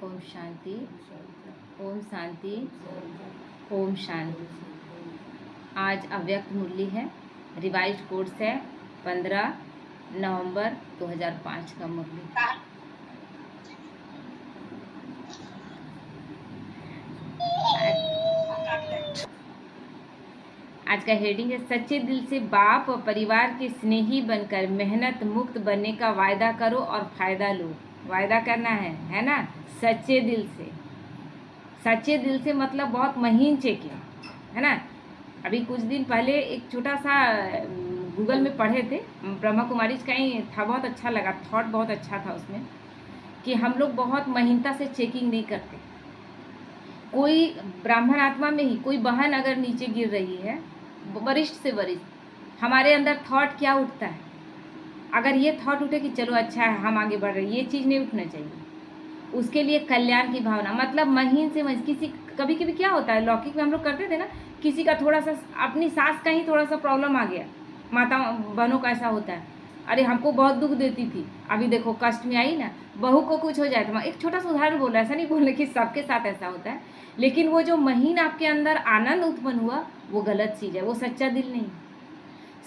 ओम शांति, ओम शांति, ओम शांति। आज अव्यक्त मुरली है, रिवाइज्ड कोर्स है 15 नवंबर 2005 का मुरली। आज का हेडिंग है सच्चे दिल से बाप और परिवार के स्नेही बनकर मेहनत मुक्त बनने का वायदा करो और फायदा लो। वायदा करना है ना, सच्चे दिल से। सच्चे दिल से मतलब बहुत महीन चेकिंग, है ना। अभी कुछ दिन पहले एक छोटा सा गूगल में पढ़े थे, ब्रह्मा कुमारी का ही था, बहुत अच्छा लगा, थॉट बहुत अच्छा था उसमें, कि हम लोग बहुत महीनता से चेकिंग नहीं करते। कोई ब्राह्मण आत्मा में ही कोई बहन अगर नीचे गिर रही है, वरिष्ठ से वरिष्ठ, हमारे अंदर थॉट क्या उठता है? अगर ये थॉट उठे कि चलो अच्छा है, हम आगे बढ़ रहे हैं, ये चीज़ नहीं उठना चाहिए। उसके लिए कल्याण की भावना, मतलब महीन से महीन। किसी कभी कभी क्या होता है, लौकिक में हम लोग करते थे ना, किसी का थोड़ा सा अपनी सास का ही थोड़ा सा प्रॉब्लम आ गया, माता बहनों का ऐसा होता है, अरे हमको बहुत दुख देती थी, अभी देखो कष्ट में आई ना, बहू को कुछ हो जाए तो एक छोटा सा उदाहरण बोला, ऐसा नहीं बोलने कि सबके साथ ऐसा होता है, लेकिन वो जो महीन आपके अंदर आनंद उत्पन्न हुआ, वो गलत चीज़ है, वो सच्चा दिल नहीं।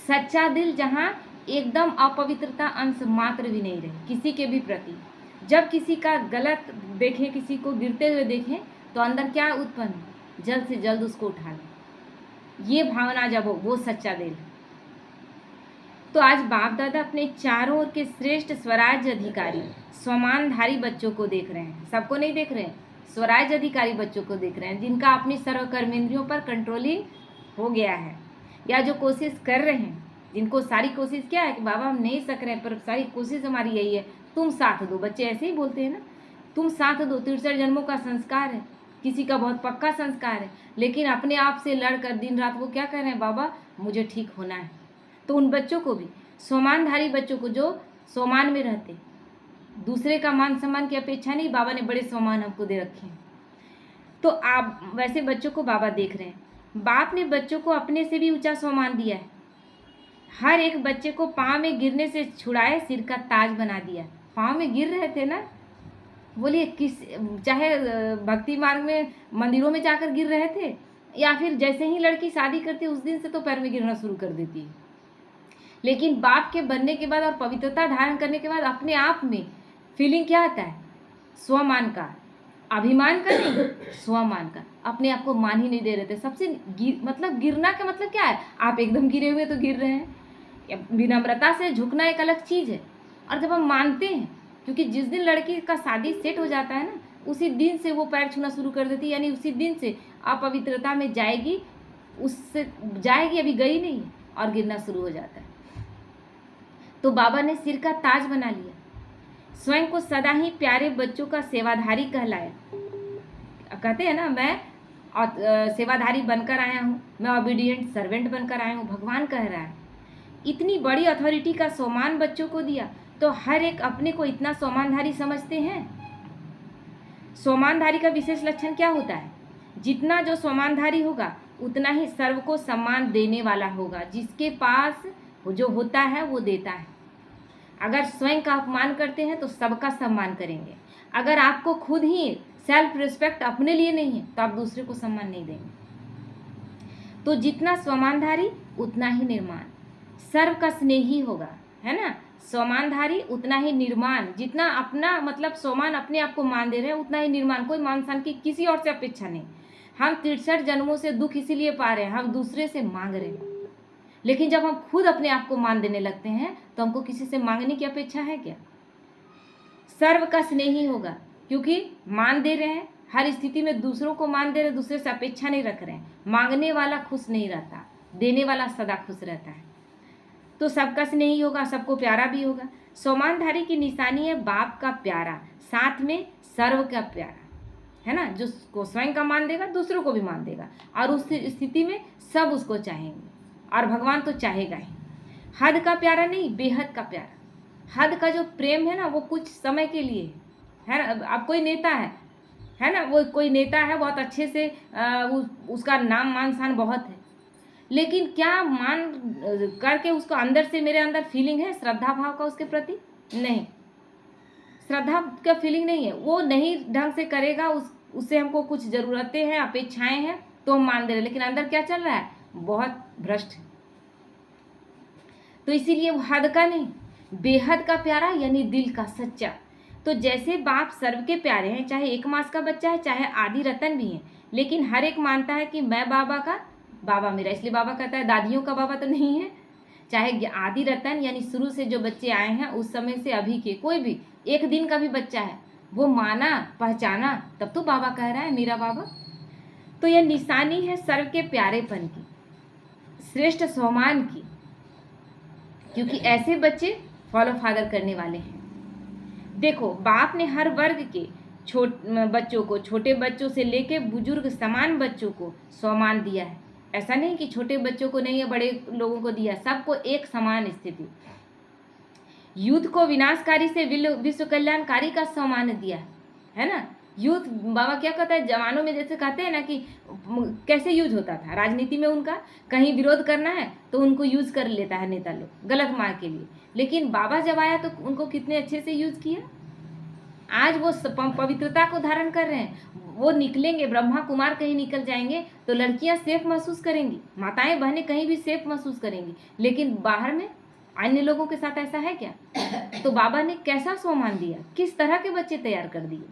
सच्चा दिल जहाँ एकदम अपवित्रता अंश मात्र भी नहीं रहे किसी के भी प्रति। जब किसी का गलत देखें, किसी को गिरते हुए देखें, तो अंदर क्या उत्पन्न, जल्द से जल्द उसको उठा लें। ये भावना जब हो, वो सच्चा दिल। तो आज बाप दादा अपने चारों ओर के श्रेष्ठ स्वराज्य अधिकारी स्वमानधारी बच्चों को देख रहे हैं। सबको नहीं देख रहे हैं, स्वराज्य अधिकारी बच्चों को देख रहे हैं, जिनका अपनी सर्व कर्मेंद्रियों पर कंट्रोलिंग हो गया है, या जो कोशिश कर रहे हैं, जिनको सारी कोशिश क्या है कि बाबा हम नहीं सक रहे हैं, पर सारी कोशिश हमारी यही है, तुम साथ दो। बच्चे ऐसे ही बोलते हैं ना, तुम साथ दो। 63 जन्मों का संस्कार है, किसी का बहुत पक्का संस्कार है, लेकिन अपने आप से लड़कर दिन रात वो क्या कह रहे हैं, बाबा मुझे ठीक होना है। तो उन बच्चों को भी, सोमानधारी बच्चों को जो सोमान में रहते, दूसरे का मान सम्मान की अपेक्षा नहीं, बाबा ने बड़े सोमान हमको दे रखे हैं, तो आप वैसे बच्चों को बाबा देख रहे हैं। बाप ने बच्चों को अपने से भी ऊंचा सोमान दिया है। हर एक बच्चे को पाँव में गिरने से छुड़ाए सिर का ताज बना दिया। पाँव में गिर रहे थे ना, बोलिए किस, चाहे भक्ति मार्ग में मंदिरों में जाकर गिर रहे थे, या फिर जैसे ही लड़की शादी करती उस दिन से तो पैर में गिरना शुरू कर देती है। लेकिन बाप के बनने के बाद और पवित्रता धारण करने के बाद अपने आप में फीलिंग क्या आता है, स्वमान का, अभिमान का नहीं, स्वमान का। अपने आप को मान ही नहीं दे रहे थे। सबसे मतलब गिरना का मतलब क्या है, आप एकदम गिरे हुए तो गिर रहे हैं। विनम्रता से झुकना एक अलग चीज़ है, और जब हम मानते हैं, क्योंकि जिस दिन लड़की का शादी सेट हो जाता है ना, उसी दिन से वो पैर छूना शुरू कर देती है, यानी उसी दिन से अपवित्रता में जाएगी, उससे जाएगी, अभी गई नहीं है, और गिरना शुरू हो जाता है। तो बाबा ने सिर का ताज बना लिया, स्वयं को सदा ही प्यारे बच्चों का सेवाधारी कहलाया। कहते हैं ना, मैं सेवाधारी बनकर आया हूँ, मैं ओबीडिएंट सर्वेंट बनकर आया हूँ, भगवान कह रहा है। इतनी बड़ी अथॉरिटी का सोमान बच्चों को दिया, तो हर एक अपने को इतना सोमानधारी समझते हैं। सोमानधारी का विशेष लक्षण क्या होता है, जितना जो सोमानधारी होगा उतना ही सर्व को सम्मान देने वाला होगा। जिसके पास जो होता है वो देता है। अगर स्वयं का अपमान करते हैं तो सबका सम्मान करेंगे। अगर आपको खुद ही सेल्फ रिस्पेक्ट अपने लिए नहीं है तो आप दूसरे को सम्मान नहीं देंगे। तो जितना स्वमानधारी उतना ही निर्माण, सर्व का स्नेही होगा, है ना। स्वमानधारी उतना ही निर्माण, जितना अपना मतलब स्वमान अपने आप को मान दे रहे हैं उतना ही निर्माण। कोई मान सान की किसी और से अपेक्षा नहीं। हम 63 जन्मों से दुख इसीलिए पा रहे हैं, हम दूसरे से मांग रहे हैं। लेकिन जब हम खुद अपने आप को मान देने लगते हैं तो हमको किसी से मांगने की अपेक्षा है क्या। सर्व का स्नेही होगा, क्योंकि मान दे रहे हैं, हर स्थिति में दूसरों को मान दे रहे हैं, दूसरे से अपेक्षा नहीं रख रहे हैं। मांगने वाला खुश नहीं रहता, देने वाला सदा खुश रहता है। तो सबका स्नेही होगा, सबको प्यारा भी होगा। सोमानधारी की निशानी है बाप का प्यारा, साथ में सर्व का प्यारा, है ना। जो स्वयं का मान देगा दूसरों को भी मान देगा, और उस स्थिति में सब उसको चाहेंगे, और भगवान तो चाहेगा ही। हद का प्यारा नहीं, बेहद का प्यारा। हद का जो प्रेम है ना, वो कुछ समय के लिए है ना। अब कोई नेता है ना, वो कोई नेता है, बहुत अच्छे से उसका नाम मान शान बहुत है, लेकिन क्या मान करके उसको अंदर से, मेरे अंदर फीलिंग है श्रद्धा भाव का उसके प्रति? नहीं। श्रद्धा का फीलिंग नहीं है, वो नहीं ढंग से करेगा, उससे हमको कुछ ज़रूरतें हैं, अपेक्षाएं हैं तो हम मान दे रहे, लेकिन अंदर क्या चल रहा है, बहुत भ्रष्ट है। तो इसीलिए वो हद का नहीं, बेहद का प्यारा यानी दिल का सच्चा। तो जैसे बाप सर्व के प्यारे हैं, चाहे 1 मास का बच्चा है, चाहे आदि रतन भी है, लेकिन हर एक मानता है कि मैं बाबा का, बाबा मेरा, इसलिए बाबा कहता है दादियों का बाबा तो नहीं है। चाहे आदि रतन यानी शुरू से जो बच्चे आए हैं उस समय से अभी के कोई भी 1 दिन का भी बच्चा है, वो माना पहचाना तब तो बाबा कह रहा है मेरा बाबा। तो यह निशानी है सर्व के प्यारेपन की, श्रेष्ठ सम्मान की, क्योंकि ऐसे बच्चे फॉलो फादर करने वाले हैं। देखो, बाप ने हर वर्ग के बच्चों को, छोटे बच्चों से लेके बुजुर्ग समान बच्चों को सम्मान दिया है। ऐसा नहीं कि छोटे बच्चों को नहीं है, बड़े लोगों को दिया, सबको एक समान स्थिति। युद्ध को विनाशकारी से विश्व कल्याणकारी का सम्मान दिया है ना। युद्ध बाबा क्या कहता है, जवानों में जैसे कहते हैं ना कि कैसे यूज होता था राजनीति में, उनका कहीं विरोध करना है तो उनको यूज कर लेता है नेता लोग गलत मार्ग के लिए, लेकिन बाबा जब आया तो उनको कितने अच्छे से यूज किया। आज वो पवित्रता को धारण कर रहे हैं, वो निकलेंगे, ब्रह्मा कुमार कहीं निकल जाएंगे तो लड़कियां सेफ महसूस करेंगी, माताएं बहनें कहीं भी सेफ महसूस करेंगी, लेकिन बाहर में अन्य लोगों के साथ ऐसा है क्या। तो बाबा ने कैसा सम्मान दिया, किस तरह के बच्चे तैयार कर दिए,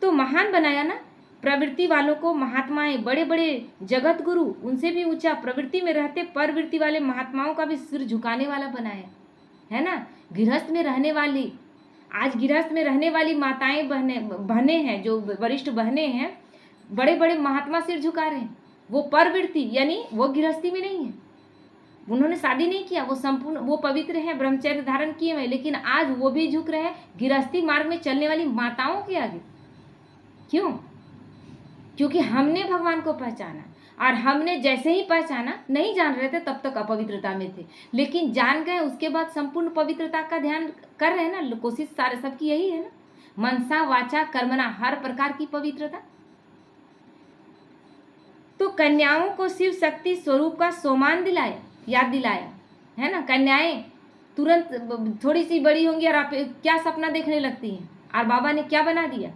तो महान बनाया ना। प्रवृत्ति वालों को महात्माएं, बड़े बड़े जगत गुरु, उनसे भी ऊंचा प्रवृत्ति में रहते परवृत्ति वाले महात्माओं का भी सिर झुकाने वाला बनाया है ना। गृहस्थ में रहने वाली, आज गृहस्थ में रहने वाली माताएं बहने हैं, जो वरिष्ठ बहने हैं, बड़े बड़े महात्मा सिर झुका रहे हैं। वो परवृत्ति यानी वो गृहस्थी में नहीं है, उन्होंने शादी नहीं किया, वो संपूर्ण वो पवित्र हैं, ब्रह्मचर्य धारण किए हुए, लेकिन आज वो भी झुक रहे हैं गृहस्थी मार्ग में चलने वाली माताओं के आगे। क्यों? क्योंकि हमने भगवान को पहचाना, और हमने जैसे ही पहचाना, नहीं जान रहे थे तब तक अपवित्रता में थे, लेकिन जान गए उसके बाद संपूर्ण पवित्रता का ध्यान कर रहे हैं ना। कोशिश सारे सबकी यही है ना, मनसा वाचा कर्मणा, हर प्रकार की पवित्रता। तो कन्याओं को शिव शक्ति स्वरूप का सम्मान दिलाया, याद दिलाया है ना। कन्याएं तुरंत थोड़ी सी बड़ी होंगी और आप क्या सपना देखने लगती हैं, और बाबा ने क्या बना दिया,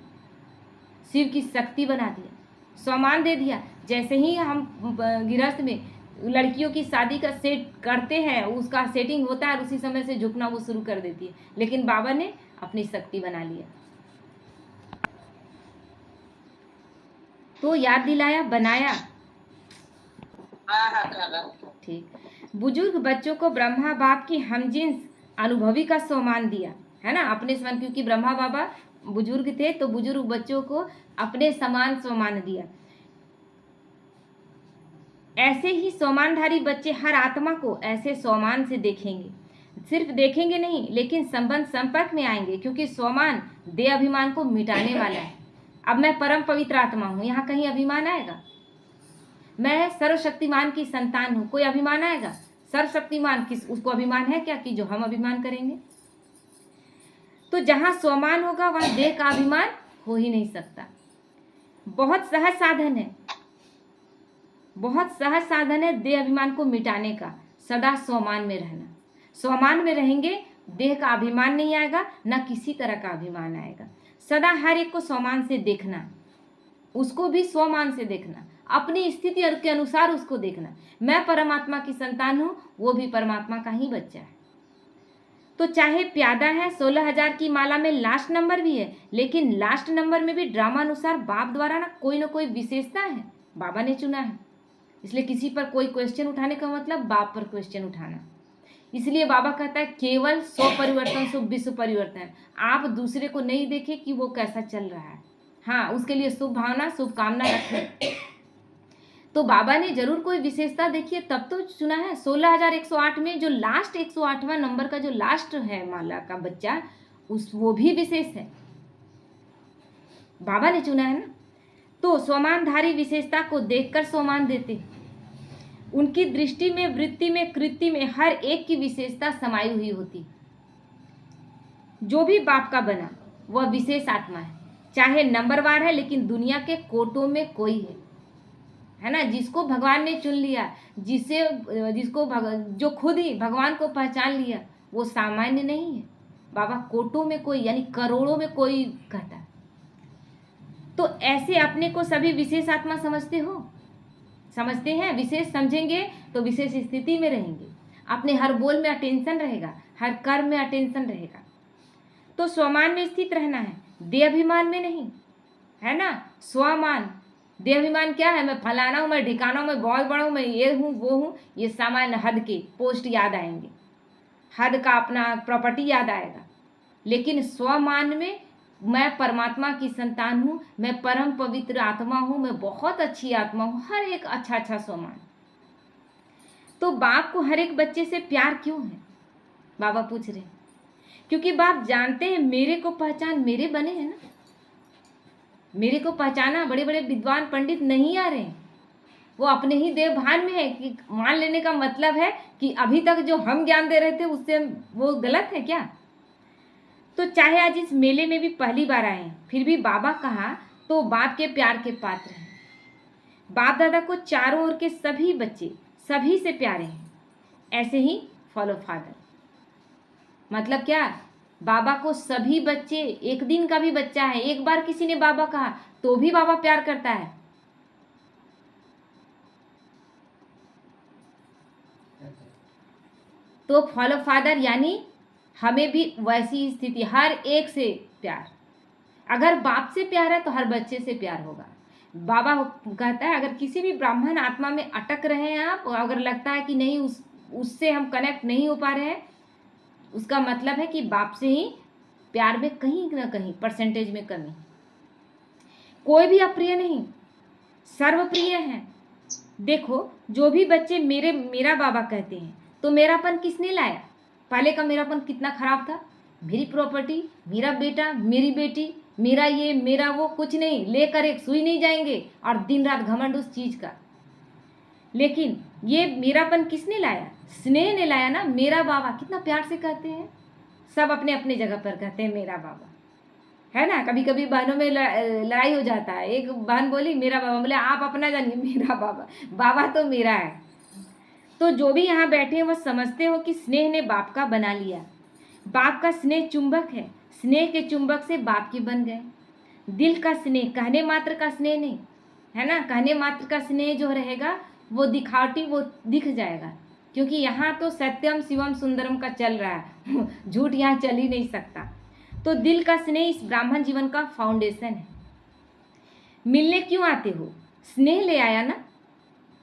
शिव की शक्ति बना दिया, सम्मान दे दिया। जैसे ही हम गृहस्थ में लड़कियों की शादी का सेट करते हैं, उसका सेटिंग होता है और उसी समय से झुकना वो शुरू कर देती है, लेकिन बाबा ने अपनी शक्ति बना लिया। तो याद दिलाया, बनाया। ठीक। बुजुर्ग बच्चों को ब्रह्मा बाप की हमजिन्स अनुभवी का सम्मान दिया है ना, अपने समान, क्योंकि ब्रह्मा बाबा बुजुर्ग थे तो बुजुर्ग बच्चों को अपने समान सम्मान दिया। ऐसे ही सम्मानधारी बच्चे हर आत्मा को ऐसे सम्मान से देखेंगे, सिर्फ देखेंगे नहीं लेकिन संबंध संपर्क में आएंगे, क्योंकि सम्मान दे अभिमान को मिटाने वाला है। अब मैं परम पवित्र आत्मा हूँ, यहाँ कहीं अभिमान आएगा? मैं सर्वशक्तिमान की संतान हूँ, कोई अभिमान आएगा? सर्वशक्तिमान किस, उसको अभिमान है क्या कि जो हम अभिमान करेंगे? तो जहाँ सम्मान होगा वहाँ देह का अभिमान हो ही नहीं सकता। बहुत सहज साधन है, बहुत सहज साधन है देह अभिमान को मिटाने का, सदा सम्मान में रहना। सम्मान में रहेंगे, देह का अभिमान नहीं आएगा, ना किसी तरह का अभिमान आएगा। सदा हर एक को सम्मान से देखना, उसको भी सम्मान से देखना, अपनी स्थिति के अनुसार उसको देखना। मैं परमात्मा की संतान हूँ, वो भी परमात्मा का ही बच्चा है। तो चाहे प्यादा है, 16,000 की माला में लास्ट नंबर भी है, लेकिन लास्ट नंबर में भी ड्रामानुसार बाप द्वारा ना कोई विशेषता है, बाबा ने चुना है। इसलिए किसी पर कोई क्वेश्चन उठाने का मतलब बाप पर क्वेश्चन उठाना। इसलिए बाबा कहता है केवल 100 परिवर्तन शुभ विश्व परिवर्तन। आप दूसरे को नहीं देखें कि वो कैसा चल रहा है, हाँ उसके लिए शुभ भावना शुभकामना रखें। तो बाबा ने जरूर कोई विशेषता देखी है तब तो चुना है। 16,108 में जो लास्ट 108वां नंबर का जो लास्ट है माला का बच्चा, वो भी विशेष है, बाबा ने चुना है ना। तो सम्मानधारी विशेषता को देखकर सम्मान देते। उनकी दृष्टि में, वृत्ति में, कृति में हर एक की विशेषता समाई हुई होती। जो भी बाप का बना वह विशेष आत्मा है, चाहे नंबरवार है लेकिन दुनिया के कोटों में कोई है ना। जिसको भगवान ने चुन लिया, जो खुद ही भगवान को पहचान लिया, वो सामान्य नहीं है, बाबा कोटों में कोई यानी करोड़ों में कोई कहता है। तो ऐसे अपने को सभी विशेष आत्मा समझते हो, समझते हैं? विशेष समझेंगे तो विशेष स्थिति में रहेंगे, अपने हर बोल में अटेंशन रहेगा, हर कर्म में अटेंशन रहेगा। तो स्वमान में स्थित रहना है, देहाभिमान में नहीं, है ना? स्वमान, देहाभिमान क्या है? मैं फलाना हूँ, मैं ढिकाना हूँ, मैं बहुत बड़ा हूँ, मैं ये हूँ वो हूँ, ये सामान्य हद के पोस्ट याद आएंगे, हद का अपना प्रॉपर्टी याद आएगा। लेकिन स्वमान में मैं परमात्मा की संतान हूँ, मैं परम पवित्र आत्मा हूँ, मैं बहुत अच्छी आत्मा हूँ, हर एक अच्छा स्वमान। तो बाप को हर एक बच्चे से प्यार क्यों है? बाबा पूछ रहे हैं। क्योंकि बाप जानते हैं मेरे को पहचान मेरे बने हैं ना, मेरे को पहचाना बड़े बड़े विद्वान पंडित नहीं आ रहे हैं, वो अपने ही देव भान में है। कि मान लेने का मतलब है कि अभी तक जो हम ज्ञान दे रहे थे उससे वो गलत है क्या? तो चाहे आज इस मेले में भी पहली बार आए हैं, फिर भी बाबा कहा तो बाप के प्यार के पात्र हैं। बाप दादा को चारों ओर के सभी बच्चे सभी से प्यारे हैं। ऐसे ही फॉलो फादर, मतलब क्या? बाबा को सभी बच्चे, एक दिन का भी बच्चा है, एक बार किसी ने बाबा कहा तो भी बाबा प्यार करता है। तो फॉलो फादर यानी हमें भी वैसी स्थिति, हर एक से प्यार। अगर बाप से प्यार है तो हर बच्चे से प्यार होगा। बाबा कहता है अगर किसी भी ब्राह्मण आत्मा में अटक रहे हैं आप, और अगर लगता है कि नहीं उससे हम कनेक्ट नहीं हो पा रहे हैं, उसका मतलब है कि बाप से ही प्यार में कहीं ना कहीं परसेंटेज में कमी। कोई भी अप्रिय नहीं, सर्वप्रिय है। देखो जो भी बच्चे मेरा बाबा कहते हैं तो मेरापन किसने लाया? पहले का मेरापन कितना खराब था, मेरी प्रॉपर्टी, मेरा बेटा, मेरी बेटी, मेरा ये मेरा वो, कुछ नहीं, लेकर एक सुई नहीं जाएंगे और दिन रात घमंड उस चीज का। लेकिन ये मेरापन किसने लाया? स्नेह ने लाया ना। मेरा बाबा कितना प्यार से कहते हैं, सब अपने अपने जगह पर कहते हैं मेरा बाबा, है ना? कभी कभी बहनों में लड़ाई हो जाता है, एक बहन बोली मेरा बाबा, बोले आप अपना जानिए, मेरा बाबा, बाबा तो मेरा है। तो जो भी यहाँ बैठे हैं वो समझते हो कि स्नेह ने बाप का बना लिया। बाप का स्नेह चुंबक है, स्नेह के चुंबक से बाप की बन गए। दिल का स्नेह, कहने मात्र का स्नेह नहीं, है ना? कहने मात्र का स्नेह जो रहेगा वो दिखावटी, वो दिख जाएगा, क्योंकि यहाँ तो सत्यम शिवम सुंदरम का चल रहा है झूठ यहाँ चल ही नहीं सकता। तो दिल का स्नेह इस ब्राह्मण जीवन का फाउंडेशन है। मिलने क्यों आते हो? स्नेह ले आया ना।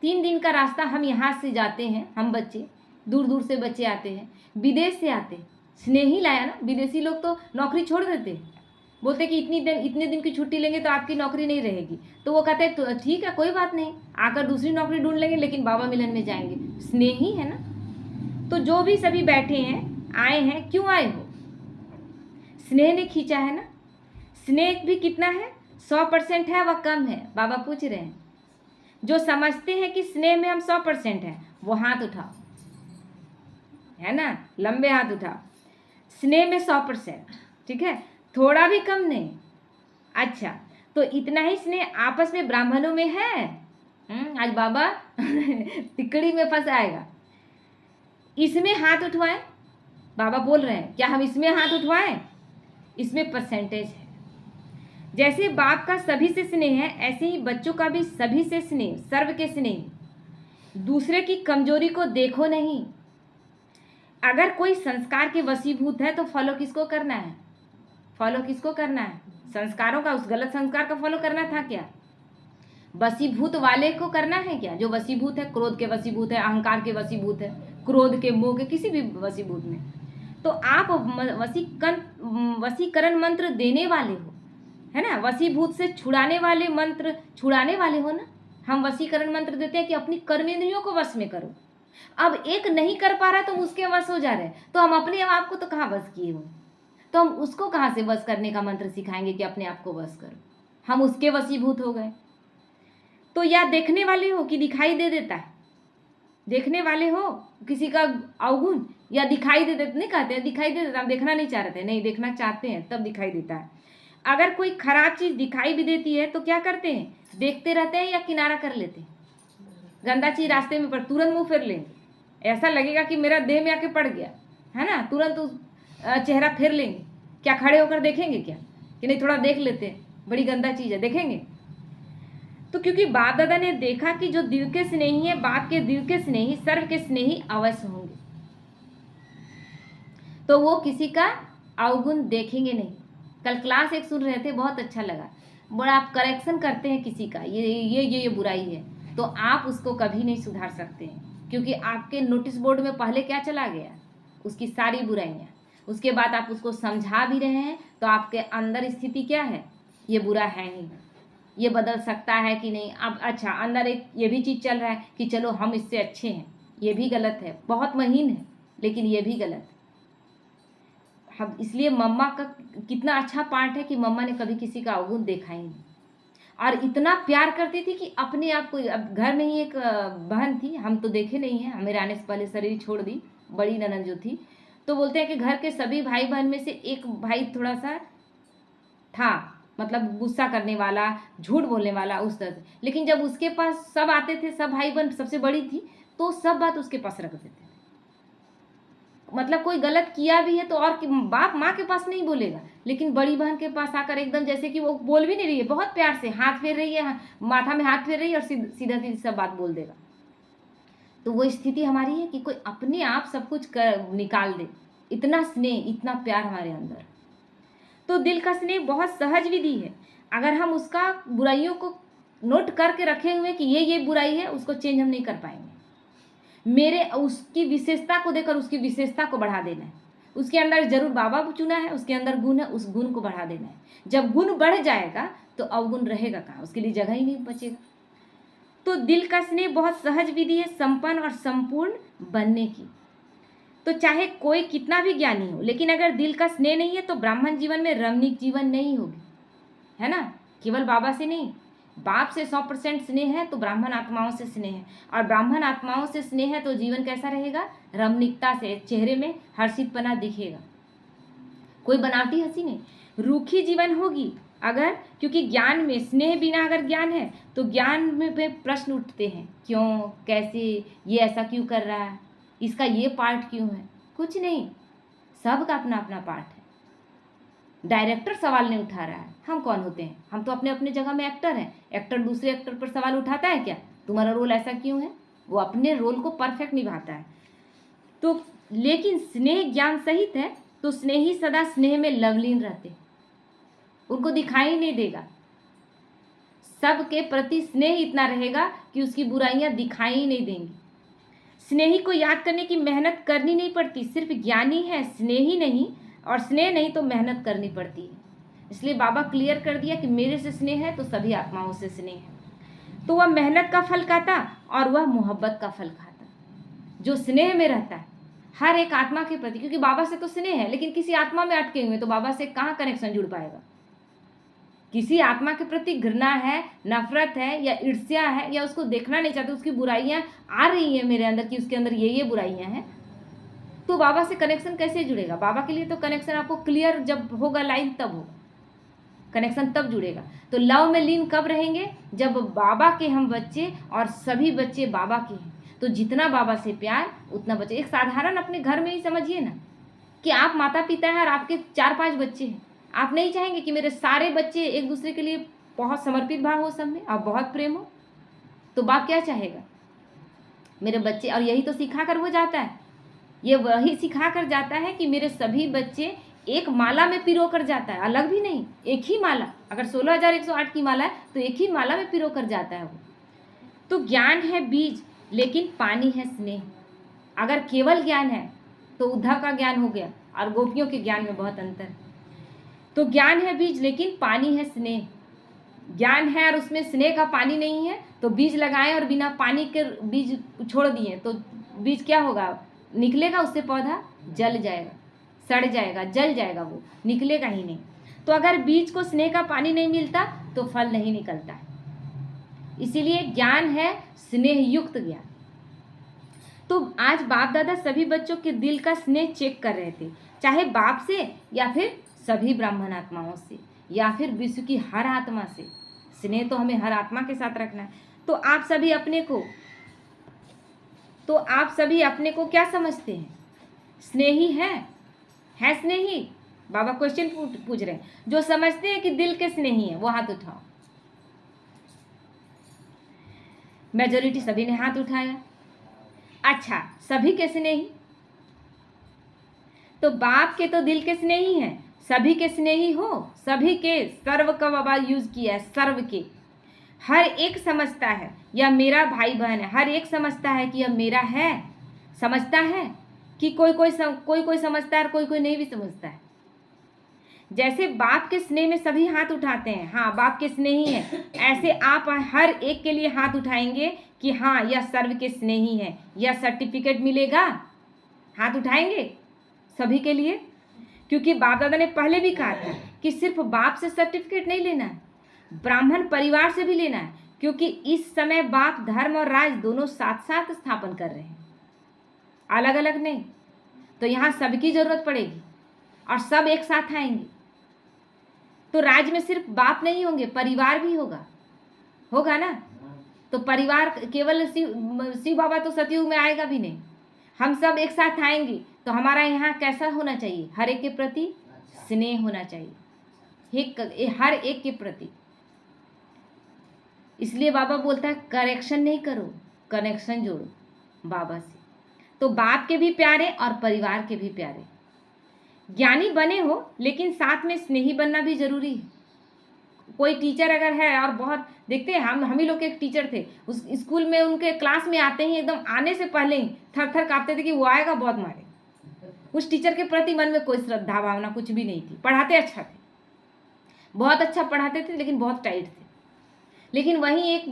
3 दिन का रास्ता हम यहाँ से जाते हैं, हम बच्चे, दूर दूर से बच्चे आते हैं, विदेश से आते, स्नेह ही लाया ना। विदेशी लोग तो नौकरी छोड़ देते, बोलते कि इतने दिन की छुट्टी लेंगे तो आपकी नौकरी नहीं रहेगी। तो वो कहते हैं तो ठीक है, कोई बात नहीं, आकर दूसरी नौकरी ढूंढ लेंगे, लेकिन बाबा मिलन में जाएंगे। स्नेह ही है ना। तो जो भी सभी बैठे हैं, आए हैं, क्यों आए हो? स्नेह ने खींचा है ना। स्नेह भी कितना है? 100% है व कम है? बाबा पूछ रहे हैं। जो समझते हैं कि स्नेह में हम 100% है वो हाथ उठाओ, है ना? लंबे हाथ उठाओ। स्नेह में 100%, ठीक है, थोड़ा भी कम नहीं। अच्छा, तो इतना ही स्नेह आपस में ब्राह्मणों में है। आज बाबा तिकड़ी में फंस आएगा। इसमें हाथ उठवाएं, बाबा बोल रहे हैं, क्या हम इसमें हाथ उठवाएं? इसमें परसेंटेज है। जैसे बाप का सभी से स्नेह है, ऐसे ही बच्चों का भी सभी से स्नेह, सर्व के स्नेह। दूसरे की कमजोरी को देखो नहीं। अगर कोई संस्कार के वशीभूत है तो फॉलो किसको करना है? फॉलो किसको करना है? संस्कारों का, उस गलत संस्कार का फॉलो करना था क्या? वशीभूत वाले को करना है क्या? जो वशीभूत है, क्रोध के वशीभूत है, अहंकार के वशीभूत है, क्रोध के, मोह के, किसी भी वशीभूत में। तो आप वशीकरण मंत्र देने वाले हो, है ना? वशीभूत से छुड़ाने वाले मंत्र छुड़ाने वाले हो ना। हम वशीकरण मंत्र देते हैं कि अपनी कर्मेंद्रियों को वश में करो। अब एक नहीं कर पा रहा तो उसके वश हो जा रहे, तो हम अपने आप को तो कहाँ वश किए हो? तो हम उसको कहाँ से वश करने का मंत्र सिखाएंगे कि अपने आप को वश करो? हम उसके वशीभूत हो गए। तो या देखने वाले हो कि दिखाई दे देता है? देखने वाले हो किसी का अवगुण, या दिखाई दे देते, नहीं कहते दिखाई दे देता, हम देखना नहीं चाह रहे थे, नहीं देखना चाहते हैं तब दिखाई देता है। अगर कोई खराब चीज दिखाई भी देती है तो क्या करते हैं? देखते रहते हैं या किनारा कर लेते हैं? गंदा चीज रास्ते में पर तुरंत मुंह फेर लेंगे, ऐसा लगेगा कि मेरा देह में आके पड़ गया, है ना? तुरंत चेहरा फेर लेंगे? क्या खड़े होकर देखेंगे क्या कि नहीं थोड़ा देख लेते हैं, बड़ी गंदा चीज़ है, देखेंगे? तो क्योंकि बाप दादा ने देखा कि जो दिल के स्नेही है, बाप के दिल के स्नेही, सर्व के स्नेही अवश्य होंगे, तो वो किसी का अवगुण देखेंगे नहीं। कल क्लास एक सुन रहे थे, बहुत अच्छा लगा। बड़ा आप करेक्शन करते हैं किसी का, ये बुराई है, तो आप उसको कभी नहीं सुधार सकते हैं, क्योंकि आपके नोटिस बोर्ड में पहले क्या चला गया? उसकी सारी बुराइयाँ। उसके बाद आप उसको समझा भी रहे हैं, तो आपके अंदर स्थिति क्या है? ये बुरा है ही, ये बदल सकता है कि नहीं। अब अच्छा, अंदर एक ये भी चीज़ चल रहा है कि चलो हम इससे अच्छे हैं, ये भी गलत है, बहुत महीन है, लेकिन ये भी गलत है। हम इसलिए मम्मा का कितना अच्छा पार्ट है कि मम्मा ने कभी किसी का अवगुण देखा ही नहीं, और इतना प्यार करती थी कि अपने आप को। अब घर में ही एक बहन थी, हम तो देखे नहीं हैं, हमें आने से पहले शरीर छोड़ दी, बड़ी ननद जो थी, तो बोलते हैं कि घर के सभी भाई बहन में से एक भाई थोड़ा सा था, मतलब गुस्सा करने वाला, झूठ बोलने वाला, उस तरह से। लेकिन जब उसके पास सब आते थे, सब भाई बहन, सबसे बड़ी थी, तो सब बात उसके पास रख देते थे। मतलब कोई गलत किया भी है तो और बाप माँ के पास नहीं बोलेगा, लेकिन बड़ी बहन के पास आकर एकदम जैसे कि वो बोल भी नहीं रही है, बहुत प्यार से हाथ फेर रही है, माथा में हाथ फेर रही है, और सीधा सीधी सब बात बोल देगा। तो वो स्थिति हमारी है कि कोई अपने आप सब कुछ निकाल दे, इतना स्नेह, इतना प्यार हमारे अंदर। तो दिल का स्नेह बहुत सहज विधि है। अगर हम उसका बुराइयों को नोट करके रखे हुए कि ये बुराई है, उसको चेंज हम नहीं कर पाएंगे। मेरे उसकी विशेषता को देखकर उसकी विशेषता को बढ़ा देना है। उसके अंदर जरूर बाबा को चुना है, उसके अंदर गुण है, उस गुण को बढ़ा देना है। जब गुण बढ़ जाएगा तो अवगुण रहेगा कहाँ, उसके लिए जगह ही नहीं बचेगा। तो दिल का स्नेह बहुत सहज विधि है संपन्न और संपूर्ण बनने की। तो चाहे कोई कितना भी ज्ञानी हो, लेकिन अगर दिल का स्नेह नहीं है तो ब्राह्मण जीवन में रमणीक जीवन नहीं होगी, है ना। केवल बाबा से नहीं, बाप से 100% स्नेह है तो ब्राह्मण आत्माओं से स्नेह है, और ब्राह्मण आत्माओं से स्नेह है तो जीवन कैसा रहेगा? रमणीकता से, चेहरे में हर्षितपना दिखेगा, कोई बनावटी हंसी नहीं, रूखी जीवन होगी अगर। क्योंकि ज्ञान में स्नेह बिना अगर ज्ञान है तो ज्ञान में प्रश्न उठते हैं, क्यों, कैसे, ये ऐसा क्यों कर रहा है, इसका ये पार्ट क्यों है? कुछ नहीं, सबका अपना अपना पार्ट है। डायरेक्टर सवाल नहीं उठा रहा है, हम कौन होते हैं? हम तो अपने अपने जगह में एक्टर हैं। एक्टर दूसरे एक्टर पर सवाल उठाता है क्या, तुम्हारा रोल ऐसा क्यों है? वो अपने रोल को परफेक्ट निभाता है। तो लेकिन स्नेह ज्ञान सहित है तो स्नेही सदा स्नेह में लवलीन रहते, उनको दिखाई नहीं देगा। सबके प्रति स्नेह इतना रहेगा कि उसकी बुराइयां दिखाई नहीं देंगी। स्नेही को याद करने की मेहनत करनी नहीं पड़ती, सिर्फ ज्ञानी है, स्नेही नहीं, और स्नेह नहीं तो मेहनत करनी पड़ती है। इसलिए बाबा क्लियर कर दिया कि मेरे से स्नेह है तो सभी आत्माओं से स्नेह है। तो वह मेहनत का फल खाता और वह मोहब्बत का फल खाता, जो स्नेह में रहता है हर एक आत्मा के प्रति। क्योंकि बाबा से तो स्नेह है, लेकिन किसी आत्मा में अटके हुए तो बाबा से कहाँ कनेक्शन जुड़ पाएगा? किसी आत्मा के प्रति घृणा है, नफरत है, या ईर्ष्या है, या उसको देखना नहीं चाहते, उसकी बुराइयां आ रही है मेरे अंदर कि उसके अंदर ये बुराइयां हैं, तो बाबा से कनेक्शन कैसे जुड़ेगा? बाबा के लिए तो कनेक्शन आपको क्लियर जब होगा लाइन, तब होगा कनेक्शन, तब जुड़ेगा। तो लव में लीन कब रहेंगे? जब बाबा के हम बच्चे और सभी बच्चे बाबा के हैं, तो जितना बाबा से प्यार उतना बच्चे। एक साधारण अपने घर में ही समझिए ना कि आप माता पिता हैं और आपके 4-5 बच्चे हैं। आप नहीं चाहेंगे कि मेरे सारे बच्चे एक दूसरे के लिए बहुत समर्पित भाव हो, सब में और बहुत प्रेम हो? तो बाप क्या चाहेगा? मेरे बच्चे, और यही तो सिखा कर वो जाता है, ये वही सिखा कर जाता है कि मेरे सभी बच्चे एक माला में पिरो कर जाता है, अलग भी नहीं, एक ही माला। अगर 16,108 की माला है तो एक ही माला में पिरो कर जाता है वो। तो ज्ञान है बीज, लेकिन पानी है स्नेह। अगर केवल ज्ञान है तो उद्धव का ज्ञान हो गया, और गोपियों के ज्ञान में बहुत अंतर है। तो ज्ञान है बीज, लेकिन पानी है स्नेह। ज्ञान है और उसमें स्नेह का पानी नहीं है, तो बीज लगाए और बिना पानी के बीज छोड़ दिए तो बीज क्या होगा? निकलेगा, उससे पौधा जल जाएगा, सड़ जाएगा, जल जाएगा, वो निकलेगा ही नहीं। तो अगर बीज को स्नेह का पानी नहीं मिलता तो फल नहीं निकलता है। इसीलिए ज्ञान है स्नेह युक्त ज्ञान। तो आज बाप दादा सभी बच्चों के दिल का स्नेह चेक कर रहे थे, चाहे बाप से या फिर सभी ब्राह्मण आत्माओं से या फिर विश्व की हर आत्मा से। स्नेह तो हमें हर आत्मा के साथ रखना है। तो आप सभी अपने को क्या समझते हैं? स्नेही है है स्नेही? बाबा क्वेश्चन पूछ रहे हैं। जो समझते हैं कि दिल के स्नेही है वो हाथ उठाओ। मेजोरिटी सभी ने हाथ उठाया। अच्छा, सभी के स्नेही? तो बाप के तो दिल के स्नेही हैं, सभी के स्नेही हो? सभी के, सर्व का बाबा यूज किया है, सर्व के। हर एक समझता है यह मेरा भाई बहन है, हर एक समझता है कि यह मेरा है। समझता है कि कोई कोई समझता है और कोई कोई नहीं भी समझता है। जैसे बाप के स्नेह में सभी हाथ उठाते हैं, हाँ बाप के स्नेही है, ऐसे आप हर एक के लिए हाथ उठाएंगे कि हाँ यह सर्व के स्नेही है, यह सर्टिफिकेट मिलेगा। हाथ उठाएंगे सभी के लिए, क्योंकि बाप दादा ने पहले भी कहा था कि सिर्फ बाप से सर्टिफिकेट नहीं लेना है, ब्राह्मण परिवार से भी लेना है, क्योंकि इस समय बाप धर्म और राज दोनों साथ साथ स्थापन कर रहे हैं, अलग अलग नहीं। तो यहाँ सबकी जरूरत पड़ेगी और सब एक साथ आएंगे। तो राज में सिर्फ बाप नहीं होंगे, परिवार भी होगा ना। तो परिवार केवल शिव बाबा तो सतयुग में आएगा भी नहीं, हम सब एक साथ आएंगे। तो हमारा यहाँ कैसा होना चाहिए? हर एक के प्रति स्नेह होना चाहिए, हर एक के प्रति। इसलिए बाबा बोलता है करेक्शन नहीं करो, कनेक्शन जोड़ो बाबा से। तो बाप के भी प्यारे और परिवार के भी प्यारे। ज्ञानी बने हो लेकिन साथ में स्नेही बनना भी जरूरी है। कोई टीचर अगर है और बहुत, देखते हैं हम ही लोग के एक टीचर थे, उस स्कूल में उनके क्लास में आते ही एकदम आने से पहले ही थर थर कांपते थे कि वो आएगा बहुत मारे। उस टीचर के प्रति मन में कोई श्रद्धा भावना कुछ भी नहीं थी। पढ़ाते अच्छा थे, बहुत अच्छा पढ़ाते थे, लेकिन बहुत टाइट थे। लेकिन वहीं एक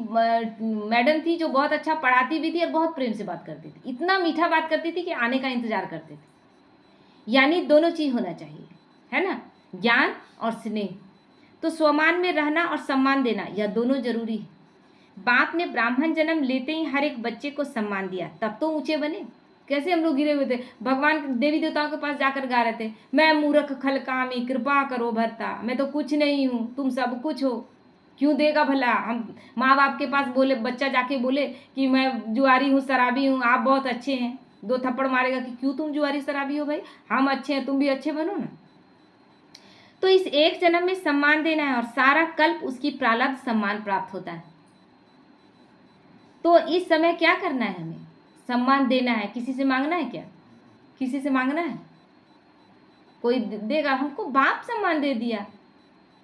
मैडम थी जो बहुत अच्छा पढ़ाती भी थी और बहुत प्रेम से बात करती थी, इतना मीठा बात करती थी कि आने का इंतजार करते थे। यानी दोनों चीज होना चाहिए, है ना, ज्ञान और स्नेह। तो स्वमान में रहना और सम्मान देना, यह दोनों जरूरी है। बाप ने ब्राह्मण जन्म लेते ही हर एक बच्चे को सम्मान दिया, तब तो ऊंचे बने। कैसे हम लोग गिरे हुए थे, भगवान देवी देवताओं के पास जाकर गा रहे थे, मैं मूर्ख खलकामी कृपा करो भरता, मैं तो कुछ नहीं हूँ तुम सब कुछ हो, क्यों देगा भला। हम माँ बाप के पास बोले, बच्चा जाके बोले कि मैं जुआरी हूँ शराबी हूँ, आप बहुत अच्छे हैं, 2 थप्पड़ मारेगा कि क्यों तुम जुआरी शराबी हो भाई, हम अच्छे हैं तुम भी अच्छे बनो ना। तो इस एक जन्म में सम्मान देना है और सारा कल्प उसकी प्रारब्ध सम्मान प्राप्त होता है। तो इस समय क्या करना है? हमें सम्मान देना है। किसी से मांगना है क्या? किसी से मांगना है? कोई देगा? हमको बाप सम्मान दे दिया,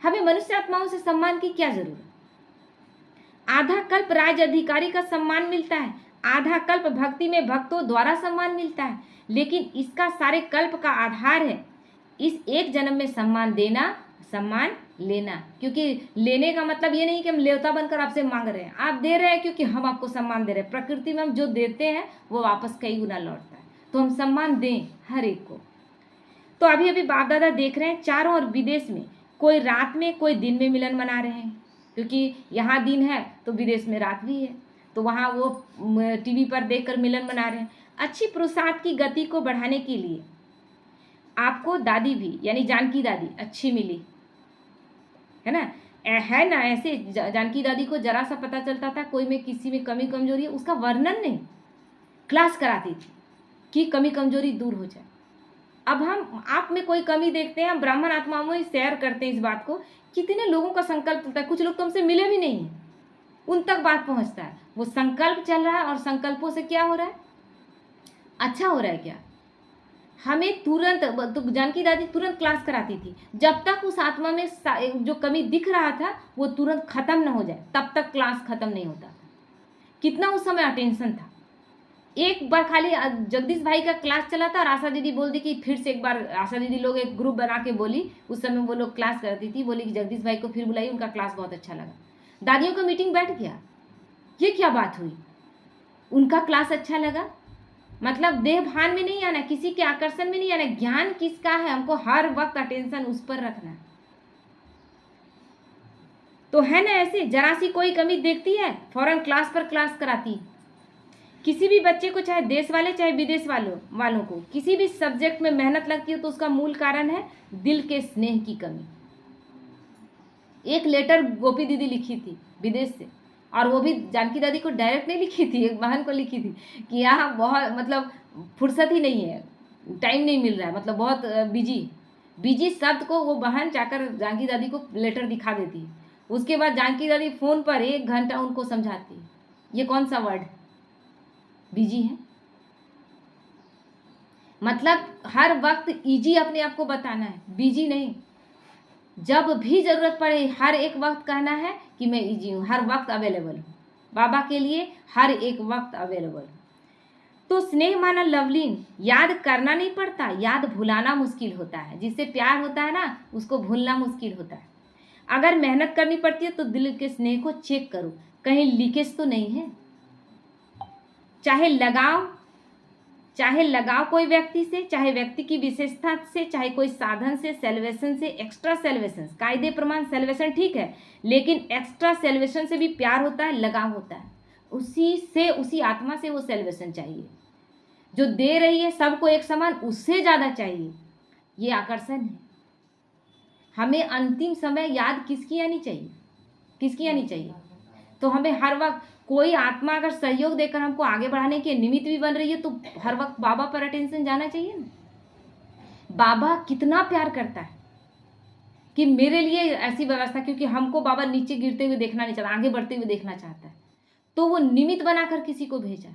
हमें मनुष्य आत्माओं से सम्मान की क्या जरूरत? आधा कल्प राज अधिकारी का सम्मान मिलता है, आधा कल्प भक्ति में भक्तों द्वारा सम्मान मिलता है, लेकिन इसका सारे कल्प का आधार है इस एक जन्म में सम्मान देना, सम्मान लेना। क्योंकि लेने का मतलब ये नहीं कि हम देवता बनकर आपसे मांग रहे हैं, आप दे रहे हैं क्योंकि हम आपको सम्मान दे रहे हैं। प्रकृति में हम जो देते हैं वो वापस कई गुना लौटता है, तो हम सम्मान दें हर एक को। तो अभी अभी बाप दादा देख रहे हैं चारों और विदेश में कोई रात में कोई दिन में मिलन मना रहे हैं, क्योंकि यहाँ दिन है तो विदेश में रात भी है, तो वहाँ वो टीवी पर देखकर मिलन मना रहे हैं। अच्छी पुरुषार्थ की गति को बढ़ाने के लिए आपको दादी भी, यानी जानकी दादी अच्छी मिली, है ना। है ना, ऐसे जानकी दादी को जरा सा पता चलता था कोई में किसी में कमी कमजोरी है, उसका वर्णन नहीं, क्लास कराती थी कि कमी कमजोरी दूर हो जाए। अब हम आप में कोई कमी देखते हैं, हम ब्राह्मण आत्माओं में शेयर करते हैं इस बात को। कितने लोगों का संकल्प होता है, कुछ लोग तो हमसे मिले भी नहीं हैं, उन तक बात पहुंचता है। वो संकल्प चल रहा है और संकल्पों से क्या हो रहा है? अच्छा हो रहा है क्या? हमें तुरंत, तो जानकी दादी तुरंत क्लास कराती थी, जब तक उस आत्मा में जो कमी दिख रहा था वो तुरंत खत्म ना हो जाए तब तक क्लास खत्म नहीं होता था। कितना उस समय अटेंशन था। एक बार खाली जगदीश भाई का क्लास चला था और आशा दीदी बोल दी कि फिर से एक बार, आशा दीदी लोग एक ग्रुप बना के बोली, उस समय वो लोग क्लास करती थी, बोली कि जगदीश भाई को फिर बुलाई, उनका क्लास बहुत अच्छा लगा। दादियों का मीटिंग बैठ गया, ये क्या बात हुई? उनका क्लास अच्छा लगा, मतलब देह भान में नहीं आना, किसी के आकर्षण में नहीं आना। ज्ञान किसका है, हमको हर वक्त अटेंशन उस पर रखना है। तो है ना, ऐसे जरा सी कोई कमी देखती है फौरन क्लास पर क्लास कराती। किसी भी बच्चे को, चाहे देश वाले चाहे विदेश वालों को, किसी भी सब्जेक्ट में मेहनत लगती है तो उसका मूल कारण है दिल के स्नेह की कमी। एक लेटर गोपी दीदी लिखी थी विदेश से, और वो भी जानकी दादी को डायरेक्ट नहीं लिखी थी, एक बहन को लिखी थी कि यहाँ बहुत मतलब फुर्सत ही नहीं है, टाइम नहीं मिल रहा है, मतलब बहुत बिजी। बिजी शब्द को वो बहन जाकर जानकी दादी को लेटर दिखा देती है। उसके बाद जानकी दादी फ़ोन पर 1 घंटा उनको समझाती है। ये कौन सा वर्ड? बिजी है। मतलब हर वक्त इजी अपने आप को बताना है, बिजी नहीं। जब भी ज़रूरत पड़े हर एक वक्त कहना है कि मैं इजी हूँ, हर वक्त अवेलेबल हूँ, बाबा के लिए हर एक वक्त अवेलेबल हूँ। तो स्नेह माना लवलीन, याद करना नहीं पड़ता, याद भुलाना मुश्किल होता है। जिससे प्यार होता है ना, उसको भूलना मुश्किल होता है। अगर मेहनत करनी पड़ती है तो दिल के स्नेह को चेक करो, कहीं लीकेज तो नहीं है। चाहे लगाव कोई व्यक्ति से, चाहे व्यक्ति की विशेषता से, चाहे कोई साधन से, सेल्वेशन से, एक्स्ट्रा सेल्वेशन, कायदे प्रमाण सेल्वेशन ठीक है, लेकिन एक्स्ट्रा सेल्वेशन से भी प्यार होता है, लगाव होता है। उसी आत्मा से वो सेल्वेशन चाहिए जो दे रही है सबको एक समान, उससे ज़्यादा चाहिए। ये आकर्षण है। हमें अंतिम समय याद किसकी आनी चाहिए? तो हमें हर वक्त कोई आत्मा अगर सहयोग देकर हमको आगे बढ़ाने के निमित्त भी बन रही है तो हर वक्त बाबा पर अटेंशन जाना चाहिए ना। बाबा कितना प्यार करता है कि मेरे लिए ऐसी व्यवस्था, क्योंकि हमको बाबा नीचे गिरते हुए देखना नहीं चाहता, आगे बढ़ते हुए देखना चाहता है। तो वो निमित्त बनाकर किसी को भेजा,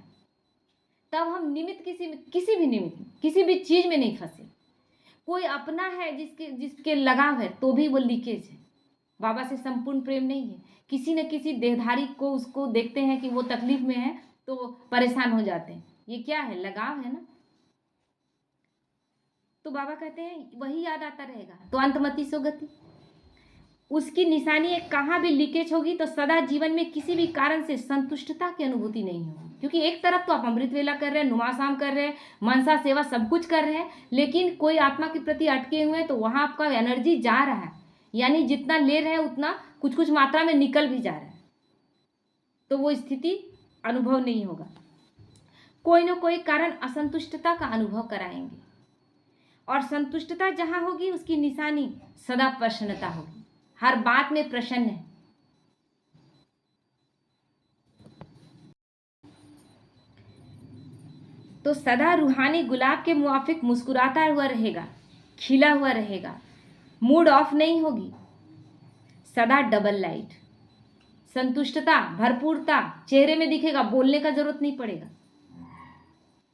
तब हम निमित्त किसी भी चीज़ में नहीं फंसे। कोई अपना है जिसके लगाव है तो भी वो लीकेज है। बाबा से संपूर्ण प्रेम नहीं है। किसी न किसी देहधारी को उसको देखते हैं कि वो तकलीफ में है तो परेशान हो जाते हैं। ये क्या है? लगाव है ना। तो बाबा कहते हैं वही याद आता रहेगा तो अंतमति सो गति। उसकी निशानी एक कहाँ भी लीकेज होगी तो सदा जीवन में किसी भी कारण से संतुष्टता की अनुभूति नहीं होगी। क्योंकि एक तरफ तो आप अमृत वेला कर रहे हैं, नुमाशाम कर रहे हैं, मनसा सेवा सब कुछ कर रहे हैं, लेकिन कोई आत्मा के प्रति अटके हुए हैं तो वहाँ आपका एनर्जी जा रहा है, यानी जितना ले रहे हैं उतना कुछ कुछ मात्रा में निकल भी जा रहा है, तो वो स्थिति अनुभव नहीं होगा। कोई न कोई कारण असंतुष्टता का अनुभव कराएंगे, और संतुष्टता जहाँ होगी उसकी निशानी सदा प्रसन्नता होगी। हर बात में प्रसन्न है। तो सदा रूहानी गुलाब के मुआफिक मुस्कुराता हुआ रहेगा, खिला हुआ रहेगा, मूड ऑफ नहीं होगी, सदा डबल लाइट, संतुष्टता, भरपूरता चेहरे में दिखेगा, बोलने का जरूरत नहीं पड़ेगा।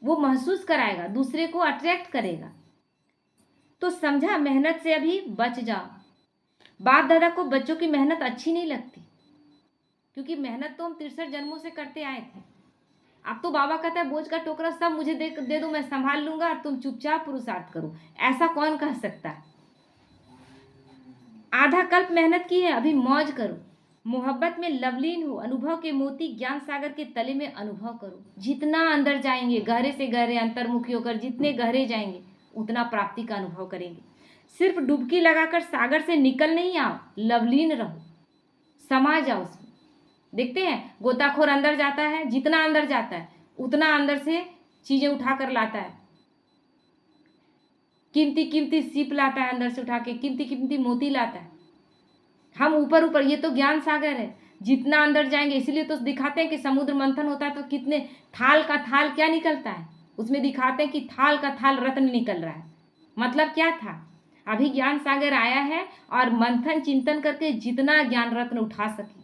वो महसूस कराएगा, दूसरे को अट्रैक्ट करेगा। तो समझा, मेहनत से अभी बच जाओ। बाप दादा को बच्चों की मेहनत अच्छी नहीं लगती, क्योंकि मेहनत तो हम 63 जन्मों से करते आए थे। अब तो बाबा कहता है बोझ का टोकरा सब मुझे दे दो, मैं संभाल लूंगा और तुम चुपचाप पुरुषार्थ करो। ऐसा कौन कह सकता है? आधा कल्प मेहनत की है, अभी मौज करो, मोहब्बत में लवलीन हो, अनुभव के मोती ज्ञान सागर के तले में अनुभव करो। जितना अंदर जाएंगे, गहरे से गहरे अंतर्मुखी होकर जितने गहरे जाएंगे उतना प्राप्ति का अनुभव करेंगे। सिर्फ डुबकी लगाकर सागर से निकल नहीं आओ, लवलीन रहो, समा जाओ उसमें। देखते हैं गोताखोर अंदर जाता है, जितना अंदर जाता है उतना अंदर से चीज़ें उठा कर लाता है, कीमती कीमती सीप लाता है, अंदर से उठा के कीमती कीमती मोती लाता है। हम ऊपर ऊपर, ये तो ज्ञान सागर है, जितना अंदर जाएंगे। इसलिए तो दिखाते हैं कि समुद्र मंथन होता है तो कितने थाल का थाल क्या निकलता है, उसमें दिखाते हैं कि थाल का थाल रत्न निकल रहा है। मतलब क्या था? अभी ज्ञान सागर आया है और मंथन चिंतन करके जितना ज्ञान रत्न उठा सके।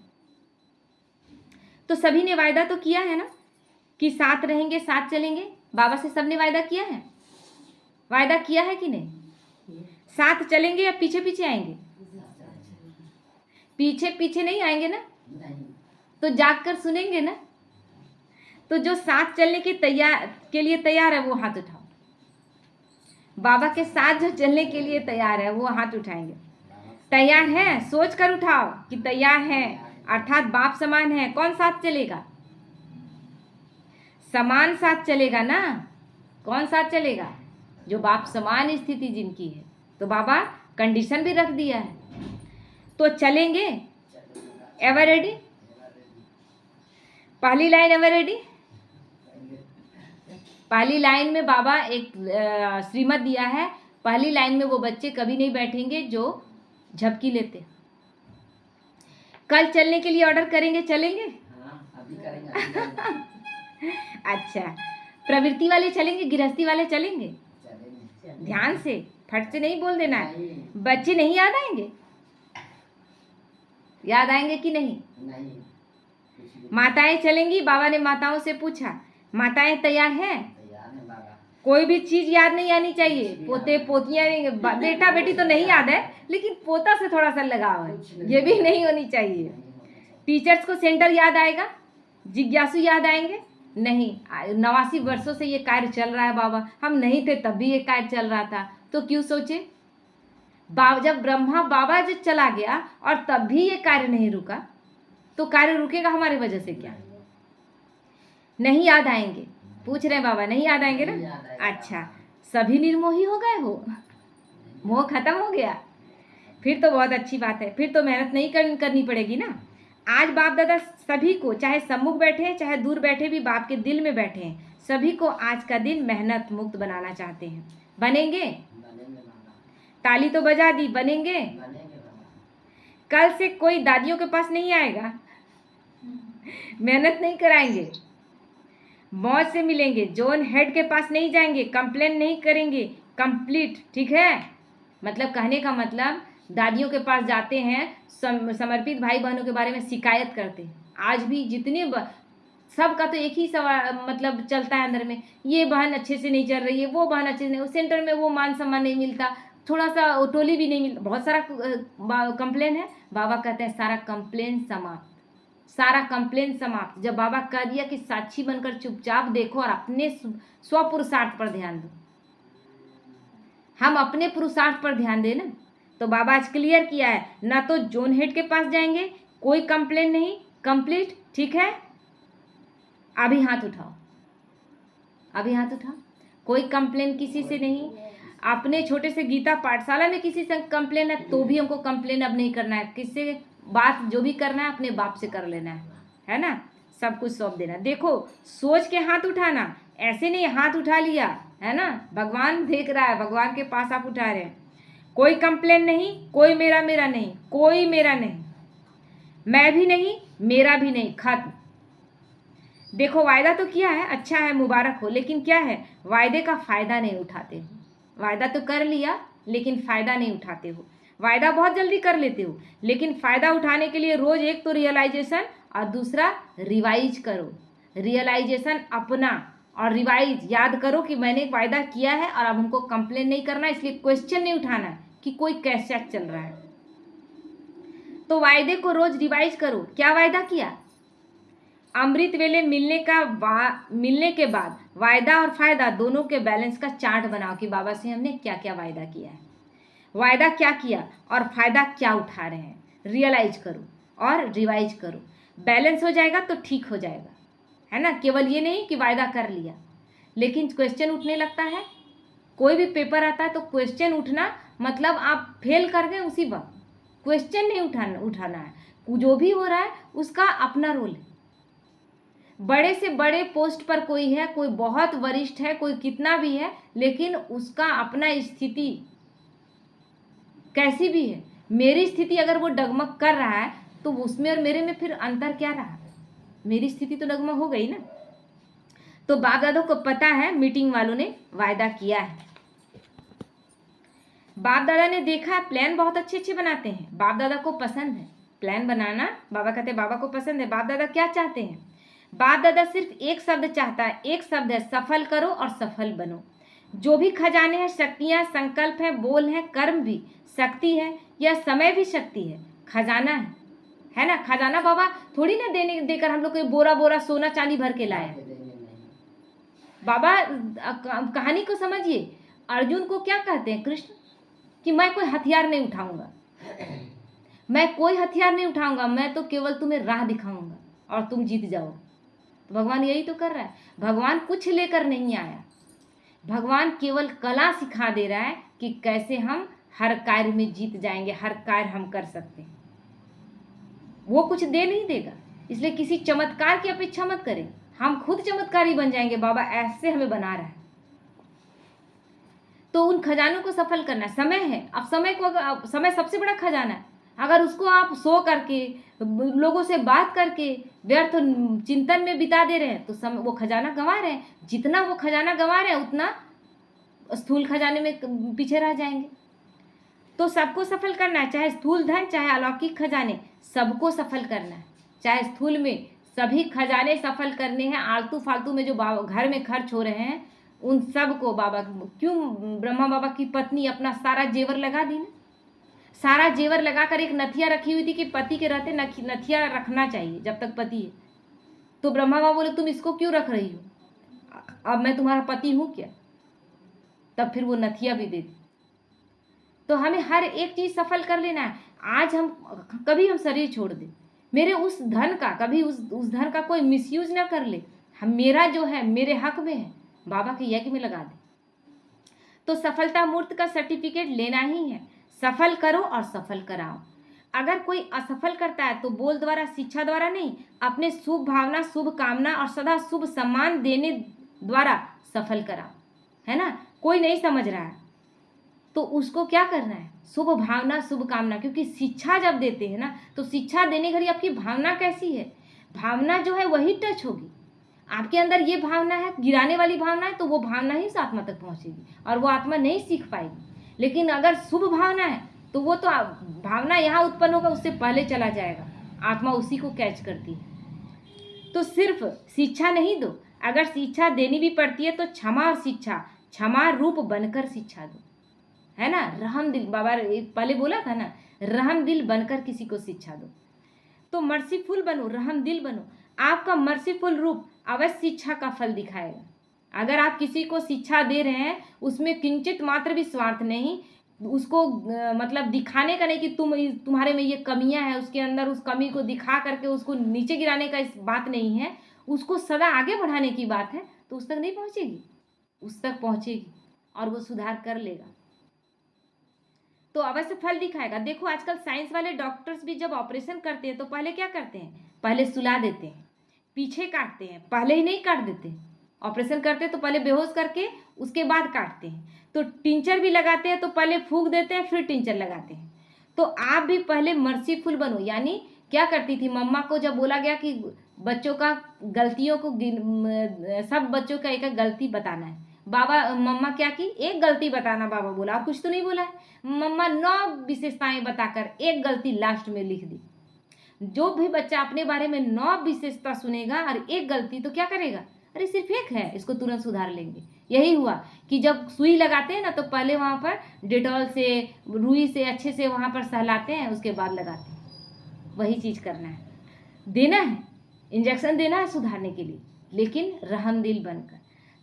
तो सभी ने वायदा तो किया है ना कि साथ रहेंगे, साथ चलेंगे। बाबा से सबने वायदा किया है, वायदा किया है कि नहीं? साथ चलेंगे या पीछे पीछे आएंगे? पीछे पीछे नहीं आएंगे ना, तो जाग कर सुनेंगे ना। तो जो साथ चलने के लिए तैयार है वो हाथ उठाओ। बाबा के साथ जो चलने के लिए तैयार है वो हाथ उठाएंगे। तैयार है? सोच कर उठाओ कि तैयार है, अर्थात बाप समान है। कौन साथ चलेगा? समान साथ चलेगा ना। कौन साथ चलेगा? जो बाप समान स्थिति जिनकी है। तो बाबा कंडीशन भी रख दिया है, तो चलेंगे। Ever ready? पहली लाइन एवर रेडी? पहली लाइन में बाबा एक श्रीमत दिया है। पहली लाइन में वो बच्चे कभी नहीं बैठेंगे जो झपकी लेते। कल चलने के लिए ऑर्डर करेंगे, चलेंगे? अभी करेंगे। अच्छा, प्रवृत्ति वाले चलेंगे, गृहस्थी वाले चलेंगे? ध्यान से, फट से नहीं बोल देना है। बच्चे नहीं याद आएंगे? याद आएंगे कि नहीं? माताएं चलेंगी? बाबा ने माताओं से पूछा, माताएं तैयार हैं? कोई भी चीज याद नहीं आनी चाहिए। पोते पोतियां, बेटा बेटी तो नहीं याद है, लेकिन पोता से थोड़ा सा लगाव है, ये भी नहीं होनी चाहिए। टीचर्स को सेंटर याद आएगा? जिज्ञासु याद आएंगे? नहीं। 89 वर्षों से ये कार्य चल रहा है बाबा, हम नहीं थे तब भी ये कार्य चल रहा था, तो क्यों सोचे? जब ब्रह्मा बाबा जब चला गया और तब भी ये कार्य नहीं रुका, तो कार्य रुकेगा हमारे वजह से क्या? नहीं याद आएंगे? पूछ रहे हैं बाबा, नहीं याद आएंगे ना? अच्छा, सभी निर्मोही हो गए हो, मोह खत्म हो गया, फिर तो बहुत अच्छी बात है। फिर तो मेहनत नहीं करनी पड़ेगी ना। आज बाप दादा सभी को, चाहे सम्मुख बैठे हैं चाहे दूर बैठे भी बाप के दिल में बैठे हैं, सभी को आज का दिन मेहनत मुक्त बनाना चाहते हैं। बनेंगे? ताली तो बजा दी, बनेंगे? कल से कोई दादियों के पास नहीं आएगा, मेहनत नहीं कराएंगे, मौज से मिलेंगे, जोन हेड के पास नहीं जाएंगे, कंप्लेन नहीं करेंगे, कंप्लीट, ठीक है? मतलब कहने का मतलब, दादियों के पास जाते हैं, समर्पित भाई बहनों के बारे में शिकायत करते हैं। आज भी जितने सबका तो एक ही सवाल मतलब चलता है अंदर में, ये बहन अच्छे से नहीं चल रही है, वो बहन अच्छे से नहीं, सेंटर में वो मान सम्मान नहीं मिलता, थोड़ा सा टोली भी नहीं मिलता, बहुत सारा कंप्लेन है। बाबा कहते हैं सारा कंप्लेन समाप्त, सारा कंप्लेन समाप्त। जब बाबा कह दिया कि साक्षी बनकर चुपचाप देखो और अपने स्वपुरुषार्थ पर ध्यान दो, हम अपने पुरुषार्थ पर ध्यान दें ना, तो बाबा आज क्लियर किया है, ना तो जोन हेड के पास जाएंगे, कोई कंप्लेन नहीं, कंप्लीट, ठीक है? अभी हाथ उठाओ, अभी हाथ उठाओ। कोई कंप्लेन किसी से नहीं। अपने छोटे से गीता पाठशाला में किसी से कंप्लेन है तो भी हमको कंप्लेन अब नहीं करना है, किससे बात जो भी करना है अपने बाप से कर लेना है ना? सब कुछ सौंप देना। देखो, सोच के हाथ उठाना, ऐसे नहीं हाथ उठा लिया, है ना? भगवान देख रहा है, भगवान के पास आप उठा रहे हैं। कोई कंप्लेन नहीं, कोई मेरा मेरा नहीं, कोई मेरा नहीं, मैं भी नहीं, मेरा भी नहीं, खत्म। देखो, वायदा तो किया है, अच्छा है, मुबारक हो, लेकिन क्या है, वायदे का फायदा नहीं उठाते हो। वायदा तो कर लिया लेकिन फायदा नहीं उठाते हो। वायदा बहुत जल्दी कर लेते हो, लेकिन फायदा उठाने के लिए रोज एक तो रियलाइजेशन और दूसरा रिवाइज करो। रियलाइजेशन अपना और रिवाइज याद करो कि मैंने एक वायदा किया है और अब हमको कंप्लेन नहीं करना, इसलिए क्वेश्चन नहीं उठाना कि कोई कैसा चल रहा है। तो वायदे को रोज रिवाइज करो। क्या वायदा किया? अमृत वेले मिलने के बाद वायदा और फायदा दोनों के बैलेंस का चार्ट बनाओ कि बाबा से हमने क्या क्या वायदा किया है, वायदा क्या किया और फायदा क्या उठा रहे हैं। रियलाइज करो और रिवाइज करो, बैलेंस हो जाएगा तो ठीक हो जाएगा, है ना? केवल ये नहीं कि वायदा कर लिया लेकिन क्वेश्चन उठने लगता है। कोई भी पेपर आता है तो क्वेश्चन उठना मतलब आप फेल कर गए उसी वक्त। क्वेश्चन नहीं उठाना है। जो भी हो रहा है उसका अपना रोल है। बड़े से बड़े पोस्ट पर कोई है, कोई बहुत वरिष्ठ है, कोई कितना भी है, लेकिन उसका अपना स्थिति कैसी भी है। मेरी स्थिति अगर वो डगमग कर रहा है तो उसमें और मेरे में फिर अंतर क्या रहा? मेरी स्थिति तो डगमग हो गई ना। तो बाप दादा को पता है, मीटिंग वालों ने वायदा किया है। बाप दादा ने देखा है प्लान बहुत अच्छे अच्छे बनाते हैं, बाप दादा को पसंद है प्लान बनाना। बाबा कहते हैं बाबा को पसंद है। बाप दादा क्या चाहते हैं? बाप दादा सिर्फ एक शब्द चाहता है, एक शब्द है, सफल करो और सफल बनो। जो भी खजाने हैं, शक्तियां, संकल्प है, बोल है, कर्म भी शक्ति है, यह समय भी शक्ति है, खजाना है ना? खजाना बाबा थोड़ी ना देकर हम लोग को बोरा बोरा सोना चांदी भर के लाया। बाबा कहानी को समझिए। अर्जुन को क्या कहते हैं कृष्ण? कि मैं कोई हथियार नहीं उठाऊंगा, मैं कोई हथियार नहीं उठाऊंगा, मैं तो केवल तुम्हें राह दिखाऊंगा और तुम जीत जाओ। तो भगवान यही तो कर रहा है। भगवान कुछ लेकर नहीं आया, भगवान केवल कला सिखा दे रहा है कि कैसे हम हर कार्य में जीत जाएंगे, हर कार्य हम कर सकते हैं। वो कुछ दे नहीं देगा, इसलिए किसी चमत्कार की अपेक्षा मत करें। हम खुद चमत्कारी बन जाएंगे, बाबा ऐसे हमें बना रहा है। तो उन खजानों को सफल करना समय है। अब समय सबसे बड़ा खजाना है। अगर उसको आप सो करके, लोगों से बात करके व्यर्थ चिंतन में बिता दे रहे हैं तो वो खजाना गंवा रहे हैं। जितना वो खजाना गंवा रहे हैं उतना स्थूल खजाने में पीछे रह जाएंगे। तो सबको सफल करना है, चाहे स्थूल धन चाहे अलौकिक खजाने, सबको सफल करना है। चाहे स्थूल में सभी खजाने सफल करने हैं, आलतू फालतू में जो बाबा घर में खर्च हो रहे हैं उन सब को बाबा, क्यों ब्रह्मा बाबा की पत्नी अपना सारा जेवर लगा दी ना, सारा जेवर लगाकर एक नथिया रखी हुई थी कि पति के रहते नथिया रखना चाहिए जब तक पति है। तो ब्रह्मा बाबा बोले तुम इसको क्यों रख रही हो, अब मैं तुम्हारा पति हूँ क्या? तब फिर वो नथिया भी दे दी। तो हमें हर एक चीज़ सफल कर लेना है। आज हम कभी हम शरीर छोड़ दें, मेरे उस धन का कभी उस धन का कोई मिसयूज ना कर ले, हम मेरा जो है मेरे हक में है, बाबा के यज्ञ में लगा दे। तो सफलता मूर्त का सर्टिफिकेट लेना ही है। सफल करो और सफल कराओ। अगर कोई असफल करता है तो बोल द्वारा शिक्षा द्वारा नहीं, अपने शुभ भावना शुभ कामना और सदा शुभ सम्मान देने द्वारा सफल कराओ, है ना। कोई नहीं समझ रहा है तो उसको क्या करना है, शुभ भावना शुभ कामना, क्योंकि शिक्षा जब देते हैं ना तो शिक्षा देने घड़ी आपकी भावना कैसी है, भावना जो है वही टच होगी। आपके अंदर ये भावना है, गिराने वाली भावना है, तो वो भावना ही उस आत्मा तक पहुंचेगी और वो आत्मा नहीं सीख पाएगी। लेकिन अगर शुभ भावना है तो वो तो भावना यहाँ उत्पन्न होगा उससे पहले चला जाएगा, आत्मा उसी को कैच करती है। तो सिर्फ शिक्षा नहीं दो, अगर शिक्षा देनी भी पड़ती है तो क्षमा और शिक्षा, क्षमा रूप बनकर शिक्षा दो, है ना। रहम दिल, बाबा पहले बोला था ना, रहम दिल बनकर किसी को शिक्षा दो। तो मर्सीफुल बनो, रहम दिल बनो। आपका मर्सीफुल रूप अवश्य शिक्षा का फल दिखाएगा। अगर आप किसी को शिक्षा दे रहे हैं उसमें किंचित मात्र भी स्वार्थ नहीं, उसको मतलब दिखाने का नहीं कि तुम्हारे में ये कमियां हैं, उसके अंदर उस कमी को दिखा करके उसको नीचे गिराने का इस बात नहीं है, उसको सदा आगे बढ़ाने की बात है। तो उस तक नहीं पहुंचेगी, उस तक पहुंचेगी और वो सुधार कर लेगा तो अवश्य फल दिखाएगा। देखो आजकल साइंस वाले डॉक्टर्स भी जब ऑपरेशन करते हैं तो पहले क्या करते हैं, पहले सुला देते हैं, पीछे काटते हैं, पहले ही नहीं काट देते। ऑपरेशन करते हैं तो पहले बेहोश करके उसके बाद काटते हैं। तो टिंचर भी लगाते हैं तो पहले फूंक देते हैं फिर टिंचर लगाते हैं। तो आप भी पहले मर्सीफुल बनो। यानी क्या करती थी मम्मा को, जब बोला गया कि बच्चों का गलतियों को सब बच्चों का एक एक गलती बताना है, मम्मा क्या की, एक गलती बताना बाबा बोला, और कुछ तो नहीं बोला है। मम्मा 9 विशेषताएं बताकर एक गलती लास्ट में लिख दी। जो भी बच्चा अपने बारे में 9 विशेषता सुनेगा और एक गलती, तो क्या करेगा, अरे सिर्फ एक है, इसको तुरंत सुधार लेंगे। यही हुआ कि जब सुई लगाते हैं ना तो पहले वहाँ पर डेटॉल से रुई से अच्छे से वहाँ पर सहलाते हैं, उसके बाद लगाते हैं। वही चीज़ करना है, देना है, इंजेक्शन देना है सुधारने के लिए, लेकिन रहम दिल बनकर।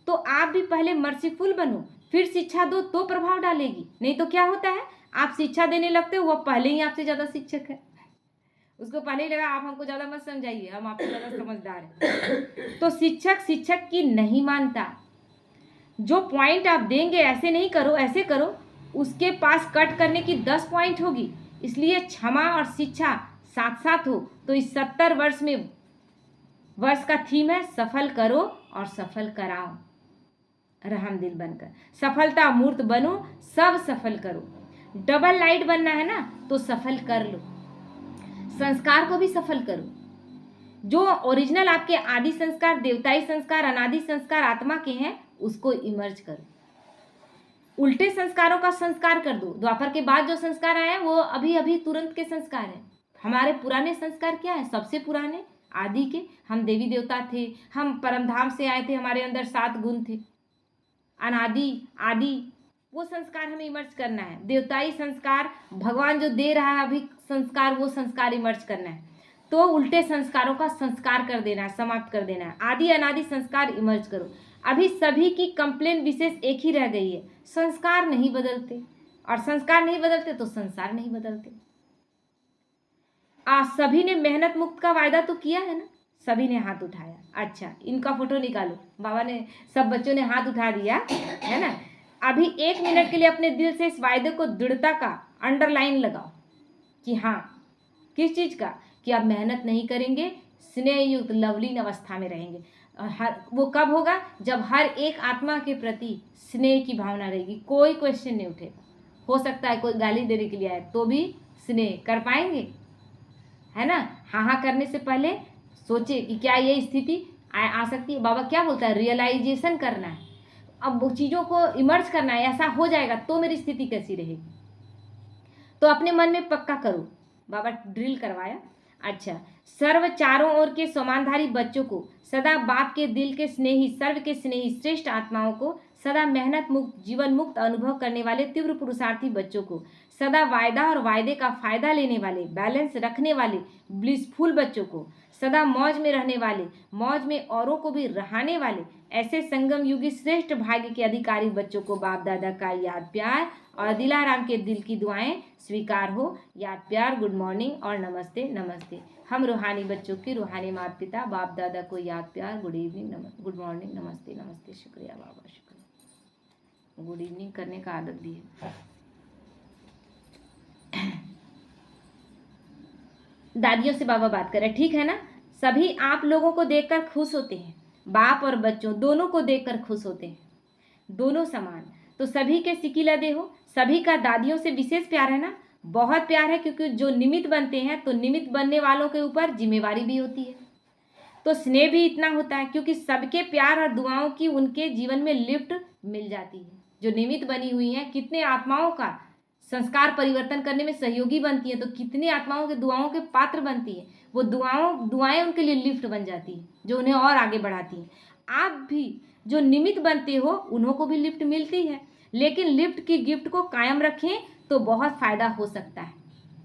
तो आप भी पहले मर्सीफुल बनो, फिर शिक्षा दो तो प्रभाव डालेगी। नहीं तो क्या होता है, आप शिक्षा देने लगते हो, वह पहले ही आपसे ज़्यादा शिक्षक है, उसको पहले ही लगा आप हमको ज़्यादा मत समझाइए, हम आपसे ज़्यादा समझदार हैं। तो शिक्षक की नहीं मानता। जो पॉइंट आप देंगे ऐसे नहीं करो ऐसे करो, उसके पास कट करने की 10 पॉइंट होगी। इसलिए क्षमा और शिक्षा साथ साथ हो। तो इस 70 वर्ष का थीम है सफल करो और सफल कराओ, रहम दिल बनकर। सफलता मूर्त बनो, सब सफल करो। डबल लाइट बनना है ना तो सफल कर लो, संस्कार को भी सफल करो। जो ओरिजिनल आपके आदि संस्कार, देवताई संस्कार, अनादि संस्कार आत्मा के हैं, उसको इमर्ज करो। उल्टे संस्कारों का संस्कार कर दो। द्वापर के बाद जो संस्कार आए हैं वो अभी अभी तुरंत के संस्कार हैं। हमारे पुराने संस्कार क्या है, सबसे पुराने आदि के, हम देवी देवता थे, हम परमधाम से आए थे, हमारे अंदर 7 गुण थे, अनादि आदि, वो संस्कार हमें इमर्ज करना है। देवताई संस्कार भगवान जो दे रहा है अभी संस्कार, वो संस्कार इमर्ज करना है। तो उल्टे संस्कारों का संस्कार कर देना है, समाप्त कर देना है। आदि अनादि संस्कार इमर्ज करो। अभी सभी की कंप्लेन विशेष एक ही रह गई है, संस्कार नहीं बदलते, और संस्कार नहीं बदलते तो संसार नहीं बदलते। सभी ने मेहनत मुक्त का वायदा तो किया है ना, सभी ने हाथ उठाया। अच्छा, इनका फोटो निकालो, बाबा ने, सब बच्चों ने हाथ उठा दिया है ना। अभी 1 मिनट के लिए अपने दिल से इस वायदे को दृढ़ता का अंडरलाइन लगाओ कि हाँ, किस चीज़ का, कि आप मेहनत नहीं करेंगे, स्नेह युक्त लवलीन अवस्था में रहेंगे। वो कब होगा, जब हर एक आत्मा के प्रति स्नेह की भावना रहेगी, कोई क्वेश्चन नहीं उठेगा। हो सकता है कोई गाली देने के लिए आए तो भी स्नेह कर पाएंगे, है ना। हाँ करने से पहले सोचे कि क्या ये स्थिति आ सकती है। बाबा क्या बोलता है, रियलाइजेशन करना है। अब वो चीज़ों को इमर्ज करना है, ऐसा हो जाएगा तो मेरी स्थिति कैसी रहेगी। तो अपने मन में पक्का करो। बाबा ड्रिल करवाया। अच्छा, सर्व चारों ओर के समानधारी बच्चों को, सदा बाप के दिल के स्नेही, सर्व के स्नेही श्रेष्ठ आत्माओं को, सदा मेहनत मुक्त जीवन मुक्त अनुभव करने वाले तीव्र पुरुषार्थी बच्चों को, सदा वायदा और वायदे का फायदा लेने वाले, बैलेंस रखने वाले ब्लिसफुल बच्चों को, सदा मौज में रहने वाले, मौज में औरों को भी रहाने वाले, ऐसे संगम युगी श्रेष्ठ भाग्य के अधिकारी बच्चों को बाप दादा का याद प्यार और दिलाराम के दिल की दुआएं स्वीकार हो। याद प्यार, गुड मॉर्निंग और नमस्ते नमस्ते। हम रूहानी बच्चों के रूहानी माता पिता बाप दादा को याद प्यार, गुड इवनिंग, गुड मॉर्निंग, नमस्ते नमस्ते। शुक्रिया बाबा, शुक्रिया। गुड इवनिंग करने का आदत भी है। दादियों से बाबा बात करें, ठीक है ना। सभी आप लोगों को देखकर खुश होते हैं, बाप और बच्चों दोनों को देखकर खुश होते हैं, दोनों समान। तो सभी के सिकिला दे हो, सभी का दादियों से विशेष प्यार है ना, बहुत प्यार है, क्योंकि जो निमित्त बनते हैं तो निमित्त बनने वालों के ऊपर जिम्मेवारी भी होती है। तो स्नेह भी इतना होता है, क्योंकि सबके प्यार और दुआओं की उनके जीवन में लिफ्ट मिल जाती है। जो निमित्त बनी हुई हैं, कितने आत्माओं का संस्कार परिवर्तन करने में सहयोगी बनती है, तो कितनी आत्माओं के दुआओं के पात्र बनती है। वो दुआएं उनके लिए लिफ्ट बन जाती है, जो उन्हें और आगे बढ़ाती हैं। आप भी जो निमित्त बनते हो उन्हों को भी लिफ्ट मिलती है, लेकिन लिफ्ट की गिफ्ट को कायम रखें तो बहुत फ़ायदा हो सकता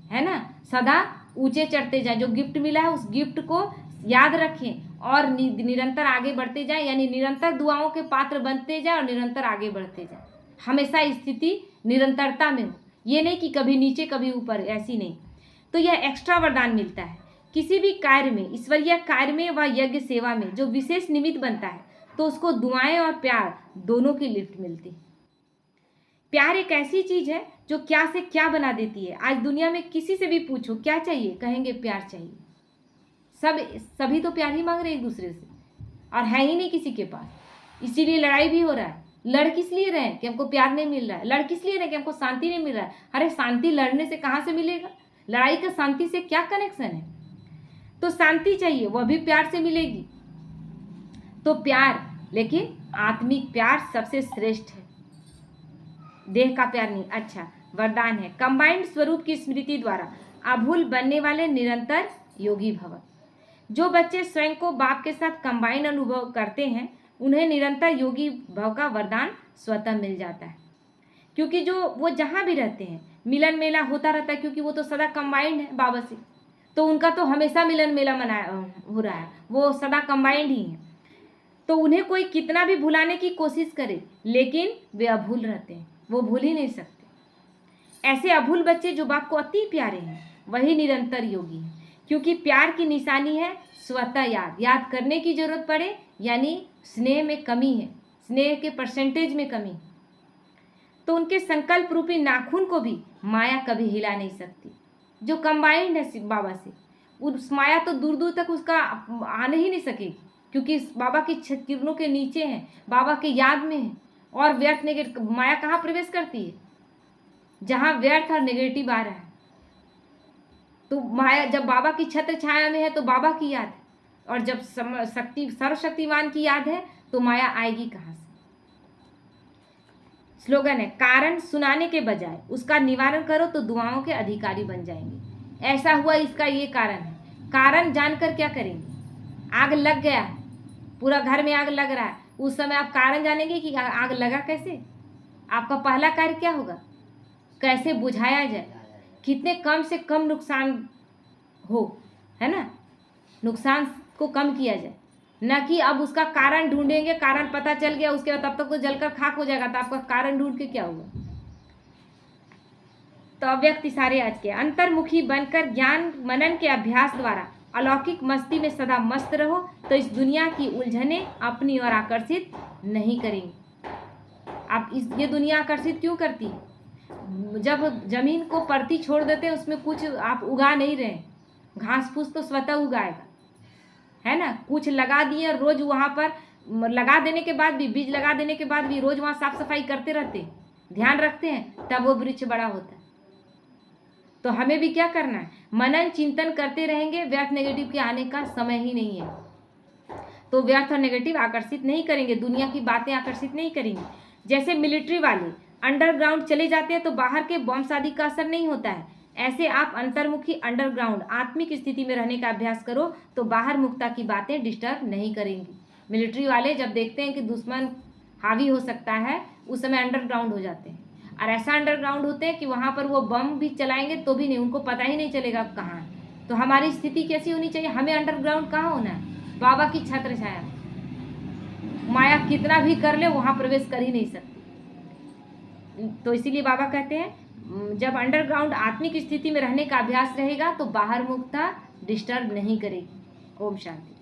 है ना। सदा ऊंचे चढ़ते जाएं, जो गिफ्ट मिला है उस गिफ्ट को याद रखें और निरंतर आगे बढ़ते जाएं, यानी निरंतर दुआओं के पात्र बनते जाएं और निरंतर आगे बढ़ते जाएं। हमेशा स्थिति निरंतरता में हो, ये नहीं कि कभी नीचे कभी ऊपर, ऐसी नहीं। तो यह एक्स्ट्रा वरदान मिलता है किसी भी कार्य में, ईश्वरीय कार्य में व यज्ञ सेवा में जो विशेष निमित्त बनता है, तो उसको दुआएं और प्यार दोनों की लिफ्ट मिलती है। प्यार एक ऐसी चीज है जो क्या से क्या बना देती है। आज दुनिया में किसी से भी पूछो क्या चाहिए, कहेंगे प्यार चाहिए। सभी तो प्यार ही मांग रहे एक दूसरे से, और है ही नहीं किसी के पास। इसीलिए लड़ाई भी हो रहा है। लड़ किस लिए रहे हैं कि हमको प्यार नहीं मिल रहा है, लड़ किस लिए रहे कि हमको शांति नहीं मिल रहा है। अरे शांति लड़ने से कहाँ से मिलेगा, लड़ाई का शांति से क्या कनेक्शन है। तो शांति चाहिए, वह भी प्यार से मिलेगी। तो प्यार, लेकिन आत्मिक प्यार सबसे श्रेष्ठ है, देह का प्यार नहीं। अच्छा, वरदान है कंबाइंड स्वरूप की स्मृति द्वारा अभूल बनने वाले निरंतर योगी भव। जो बच्चे स्वयं को बाप के साथ कंबाइंड अनुभव करते हैं उन्हें निरंतर योगी भव का वरदान स्वतः मिल जाता है, क्योंकि जो वो जहाँ भी रहते हैं मिलन मेला होता रहता है, क्योंकि वो तो सदा कंबाइंड है बाबा से। तो उनका तो हमेशा मिलन मेला मनाया हो रहा है, वो सदा कंबाइंड ही है। तो उन्हें कोई कितना भी भुलाने की कोशिश करे, लेकिन वे अभूल रहते हैं, वो भूल ही नहीं सकते। ऐसे अभूल बच्चे जो बाप को अति प्यारे हैं वही निरंतर योगी हैं, क्योंकि प्यार की निशानी है स्वतः याद करने की जरूरत पड़े, यानी स्नेह में कमी है, स्नेह के परसेंटेज में कमी। तो उनके संकल्प रूपी नाखून को भी माया कभी हिला नहीं सकती। जो कंबाइंड है बाबा से, उस माया तो दूर दूर तक उसका आने ही नहीं सकेगी, क्योंकि बाबा की किरणों के नीचे है, बाबा के याद में है। और व्यर्थ नेगेटिव माया कहाँ प्रवेश करती है, जहाँ व्यर्थ और नेगेटिव आ रहा है। तो माया जब बाबा की छत्र छाया में है तो बाबा की याद है, और जब सर्वशक्तिमान की याद है तो माया आएगी कहाँ से। स्लोगन है कारण सुनाने के बजाय उसका निवारण करो तो दुआओं के अधिकारी बन जाएंगे। ऐसा हुआ, इसका ये कारण है। कारण जानकर क्या करेंगे, आग लग गया है, पूरा घर में आग लग रहा है, उस समय आप कारण जानेंगे कि आग लगा कैसे। आपका पहला कार्य क्या होगा, कैसे बुझाया जाए, कितने कम से कम नुकसान हो, है ना, नुकसान को कम किया जाए, न कि अब उसका कारण ढूंढेंगे, कारण पता चल गया उसके बाद तब तक तो जलकर खाक हो जाएगा, तो आपका कारण ढूंढ के क्या होगा। तो अव्यक्त इशारे आज के अंतर्मुखी बनकर ज्ञान मनन के अभ्यास द्वारा अलौकिक मस्ती में सदा मस्त रहो, तो इस दुनिया की उलझने अपनी ओर आकर्षित नहीं करेंगी। आप ये दुनिया आकर्षित क्यों करती है, जब जमीन को परती छोड़ देते हैं उसमें कुछ आप उगा नहीं रहे, घास फूस तो स्वतः उगाएगा, है ना। कुछ लगा दिए, रोज वहाँ पर लगा देने के बाद भी, बीज लगा देने के बाद भी रोज वहाँ साफ सफाई करते रहते, ध्यान रखते हैं, तब वो वृक्ष बड़ा होता है। तो हमें भी क्या करना है, मनन चिंतन करते रहेंगे, व्यर्थ नेगेटिव के आने का समय ही नहीं है। तो व्यर्थ और नेगेटिव आकर्षित नहीं करेंगे, दुनिया की बातें आकर्षित नहीं करेंगी। जैसे मिलिट्री वाले अंडरग्राउंड चले जाते हैं तो बाहर के बॉम्ब आदि का असर नहीं होता है, ऐसे आप अंतर्मुखी अंडरग्राउंड आत्मिक स्थिति में रहने का अभ्यास करो तो बाहर मुक्ता की बातें डिस्टर्ब नहीं करेंगी। मिलिट्री वाले जब देखते हैं कि दुश्मन हावी हो सकता है उस समय अंडरग्राउंड हो जाते हैं, और ऐसा अंडरग्राउंड होते हैं कि वहाँ पर वो बम भी चलाएंगे तो भी नहीं, उनको पता ही नहीं चलेगा कहाँ है। तो हमारी स्थिति कैसी होनी चाहिए, हमें अंडरग्राउंड कहाँ होना है, बाबा की छत्र छाया। माया कितना भी कर ले वहाँ प्रवेश कर ही नहीं सकती। तो इसीलिए बाबा कहते हैं जब अंडरग्राउंड आत्मिक स्थिति में रहने का अभ्यास रहेगा तो बाहर मुक्ता डिस्टर्ब नहीं करेगी। ओम शांति।